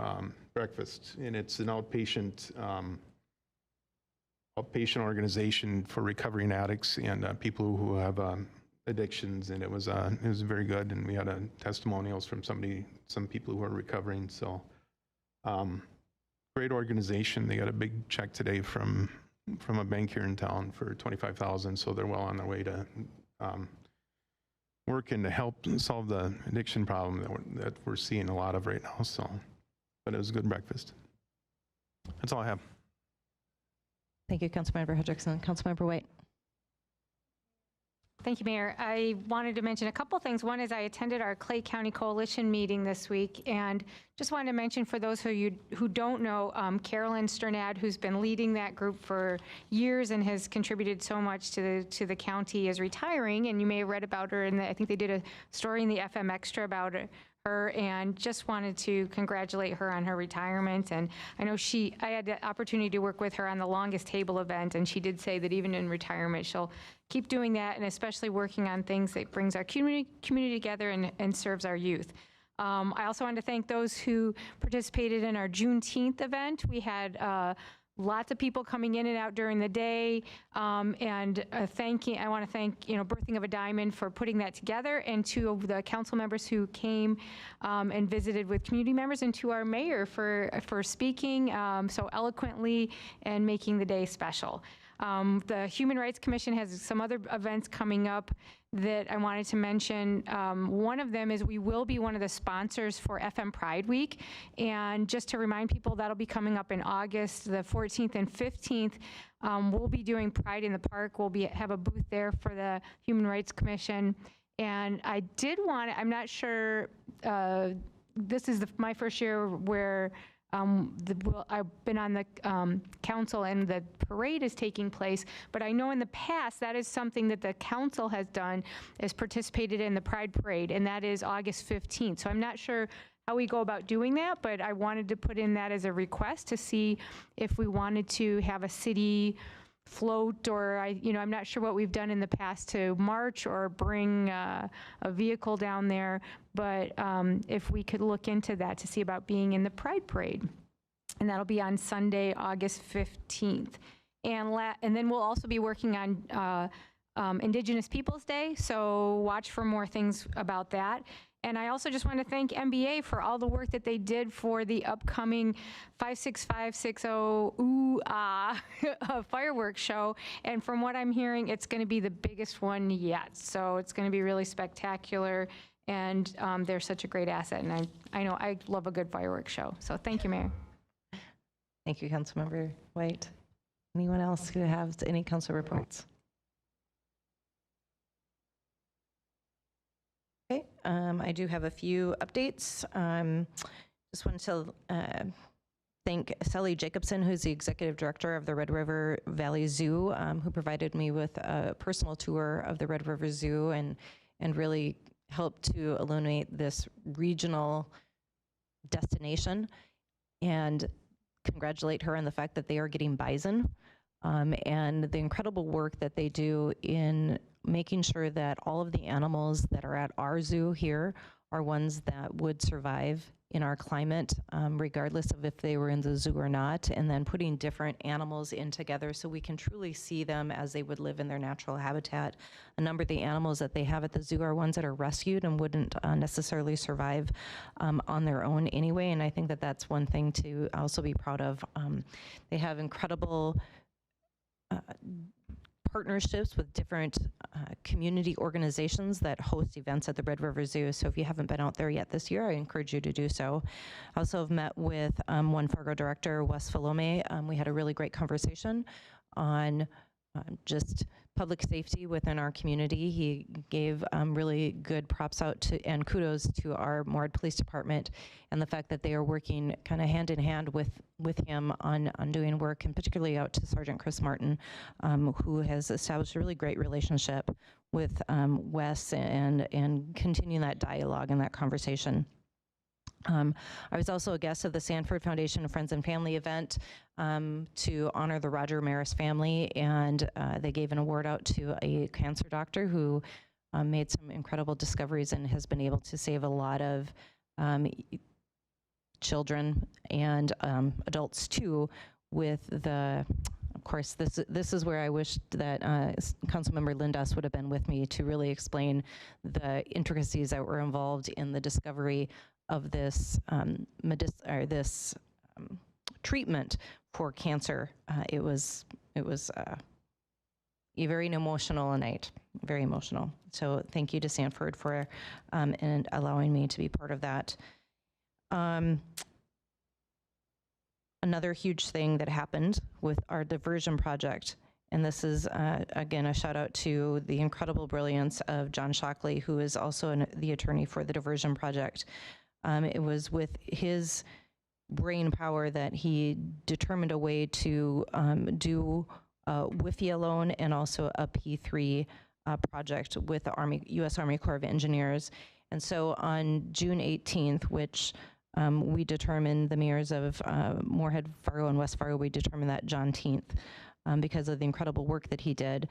breakfast, and it's an outpatient organization for recovering addicts and people who have addictions, and it was very good, and we had testimonials from some people who are recovering. So great organization. They got a big check today from a bank here in town for $25,000, so they're well on their way to working to help solve the addiction problem that we're seeing a lot of right now. So, but it was a good breakfast. That's all I have. Thank you, Councilmember Hendrickson. Councilmember White. Thank you, Mayor. I wanted to mention a couple things. One is I attended our Clay County Coalition meeting this week, and just wanted to mention for those of you who don't know, Carolyn Sternad, who's been leading that group for years and has contributed so much to the county, is retiring, and you may have read about her, and I think they did a story in the FM Extra about her, and just wanted to congratulate her on her retirement. And I know I had the opportunity to work with her on the Longest Table event, and she did say that even in retirement, she'll keep doing that, and especially working on things that brings our community together and serves our youth. I also wanted to thank those who participated in our Juneteenth event. We had lots of people coming in and out during the day, and I want to thank Birthing of a Diamond for putting that together, and to the council members who came and visited with community members, and to our mayor for speaking so eloquently and making the day special. The Human Rights Commission has some other events coming up that I wanted to mention. One of them is we will be one of the sponsors for FM Pride Week. And just to remind people, that'll be coming up in August, the 14th and 15th. We'll be doing Pride in the Park. We'll have a booth there for the Human Rights Commission. And I did I'm not sure, this is my first year where I've been on the council and the parade is taking place, but I know in the past that is something that the council has done, is participated in the Pride Parade, and that is August 15th. So I'm not sure how we go about doing that, but I wanted to put in that as a request to see if we wanted to have a city float, or I'm not sure what we've done in the past to march or bring a vehicle down there, but if we could look into that to see about being in the Pride Parade. And that'll be on Sunday, August 15th. And then we'll also be working on Indigenous Peoples Day, so watch for more things about that. And I also just want to thank MBA for all the work that they did for the upcoming 56560 Ooh Ah fireworks show. And from what I'm hearing, it's going to be the biggest one yet. So it's going to be really spectacular. And they're such a great asset. And I know I love a good fireworks show. So thank you, Mayor. Thank you, Councilmember White. Anyone else who has any council reports? Okay, I do have a few updates. Just wanted to thank Sally Jacobson, who's the executive director of the Red River Valley Zoo, who provided me with a personal tour of the Red River Zoo and really helped to illuminate this regional destination, and congratulate her on the fact that they are getting bison and the incredible work that they do in making sure that all of the animals that are at our zoo here are ones that would survive in our climate, regardless of if they were in the zoo or not, and then putting different animals in together so we can truly see them as they would live in their natural habitat. A number of the animals that they have at the zoo are ones that are rescued and wouldn't necessarily survive on their own anyway, and I think that that's one thing to also be proud of. They have incredible partnerships with different community organizations that host events at the Red River Zoo. So if you haven't been out there yet this year, I encourage you to do so. I also have met with One Fargo director, Wes Filome. We had a really great conversation on just public safety within our community. He gave really good props out to and kudos to our Moorhead Police Department and the fact that they are working kind of hand in hand with him on doing work, and particularly out to Sergeant Chris Martin, who has established a really great relationship with Wes and continuing that dialogue and that conversation. I was also a guest of the Sanford Foundation Friends and Family event to honor the Roger Maris family, and they gave an award out to a cancer doctor who made some incredible discoveries and has been able to save a lot of children and adults too, with the, of course, this is where I wish that Councilmember Lindas would have been with me to really explain the intricacies that were involved in the discovery of this treatment for cancer. It was a very emotional night, very emotional. So thank you to Sanford for and allowing me to be part of that. another huge thing that happened with our diversion project, and this is, again, a shout out to the incredible brilliance of John Shockley, who is also the attorney for the diversion project. It was with his brain power that he determined a way to do a WIFIA loan and also a P3 project with the U.S. Army Corps of Engineers. And so on June 18th, which we determined, the mayors of Moorhead, Fargo, and West Fargo, we determined that Juneteenth because of the incredible work that he did.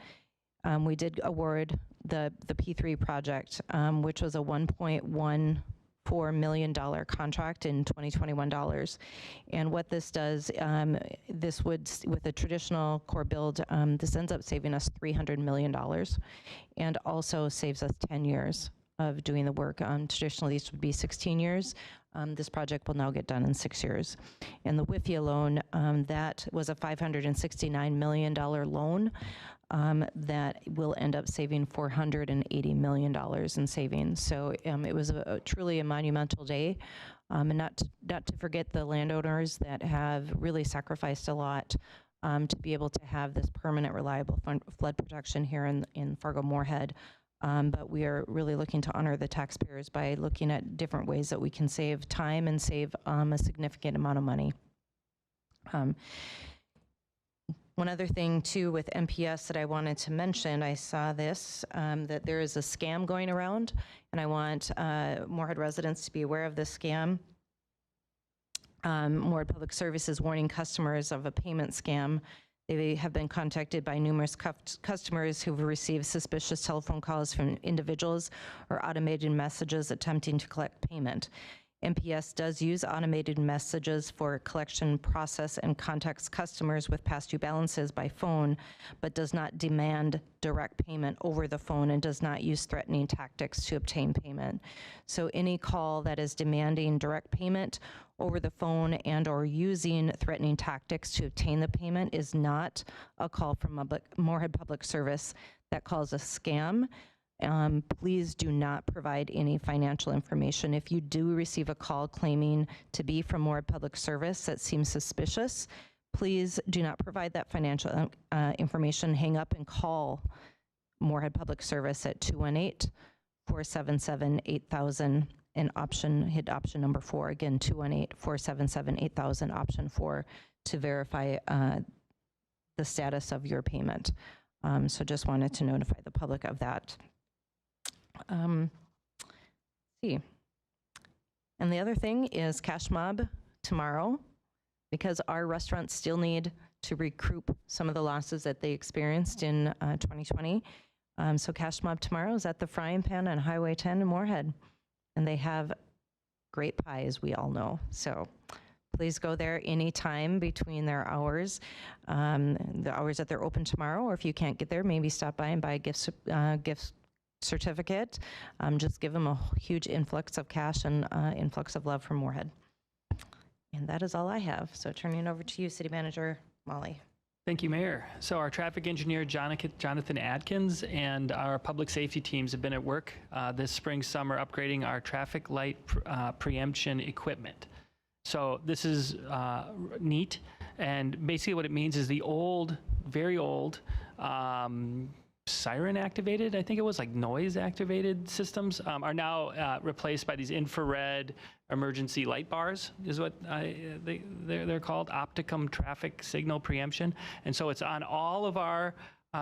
We did award the P3 project, which was a $1.14 million contract in 2021 dollars. And what this does, this would, with a traditional core build, this ends up saving us $300 million and also saves us 10 years of doing the work. Traditionally, these would be 16 years. This project will now get done in 6 years. And the WIFIA loan, that was a $569 million loan that will end up saving $480 million in savings. So it was truly a monumental day. And not to forget the landowners that have really sacrificed a lot to be able to have this permanent, reliable flood protection here in Fargo-Moorhead. But we are really looking to honor the taxpayers by looking at different ways that we can save time and save a significant amount of money. One other thing too with MPS that I wanted to mention, I saw this, that there is a scam going around, and I want Moorhead residents to be aware of this scam. Moorhead Public Services warning customers of a payment scam. They have been contacted by numerous customers who've received suspicious telephone calls from individuals or automated messages attempting to collect payment. MPS does use automated messages for collection process and contacts customers with past due balances by phone, but does not demand direct payment over the phone and does not use threatening tactics to obtain payment. So any call that is demanding direct payment over the phone and or using threatening tactics to obtain the payment is not a call from Moorhead Public Service. That calls a scam. Please do not provide any financial information. If you do receive a call claiming to be from Moorhead Public Service that seems suspicious, please do not provide that financial information. Hang up and call Moorhead Public Service at 218-477-8000 and hit option number 4. Again, 218-477-8000, option 4, to verify the status of your payment. So just wanted to notify the public of that. See. And the other thing is Cash Mob tomorrow, because our restaurants still need to recoup some of the losses that they experienced in 2020. So Cash Mob tomorrow is at the Frying Pan on Highway 10 in Moorhead. And they have great pie, as we all know. So please go there anytime between their hours, the hours that they're open tomorrow, or if you can't get there, maybe stop by and buy a gift certificate. Just give them a huge influx of cash and influx of love from Moorhead. And that is all I have. So turning it over to you, City Manager Molly. Thank you, Mayor. So our traffic engineer, Jonathan Adkins, and our public safety teams have been at work this spring, summer, upgrading our traffic light preemption equipment. So this is neat. And basically what it means is the old, very old, siren activated, I think it was, like noise activated systems are now replaced by these infrared emergency light bars, is what they're called, Opticum traffic signal preemption. And so it's on all of our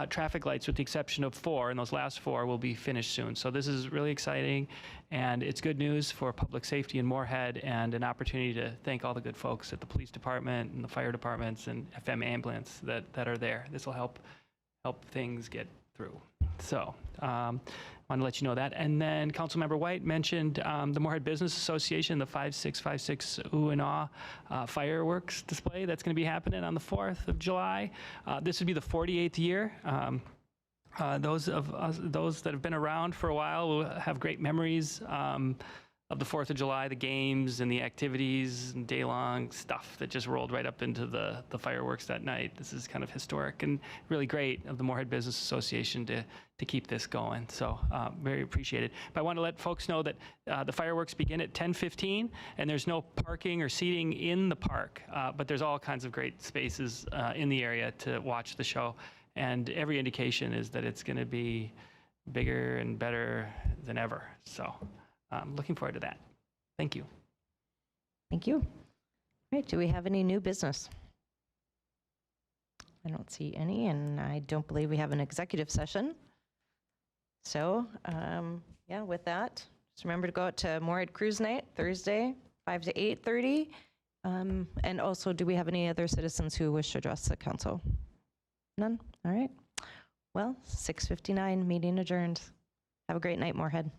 traffic lights with the exception of 4, and those last 4 will be finished soon. So this is really exciting, and it's good news for public safety in Moorhead, and an opportunity to thank all the good folks at the police department and the fire departments and FM ambulance that are there. This will help things get through. So I want to let you know that. And then Councilmember White mentioned the Moorhead Business Association, the 5656 Ooh and Ah fireworks display that's going to be happening on the 4th of July. This would be the 48th year. Those that have been around for a while will have great memories of the 4th of July, the games and the activities and day-long stuff that just rolled right up into the fireworks that night. This is kind of historic and really great of the Moorhead Business Association to keep this going. So very appreciated. But I want to let folks know that the fireworks begin at 10:15, and there's no parking or seating in the park, but there's all kinds of great spaces in the area to watch the show. And every indication is that it's going to be bigger and better than ever. So I'm looking forward to that. Thank you. Thank you. All right, do we have any new business? I don't see any, and I don't believe we have an executive session. So, yeah, with that, just remember to go out to Moorhead Cruise Night, Thursday, 5 to 8:30. And also, do we have any other citizens who wish to address the council? None? All right. Well, 6:59, meeting adjourned. Have a great night, Moorhead.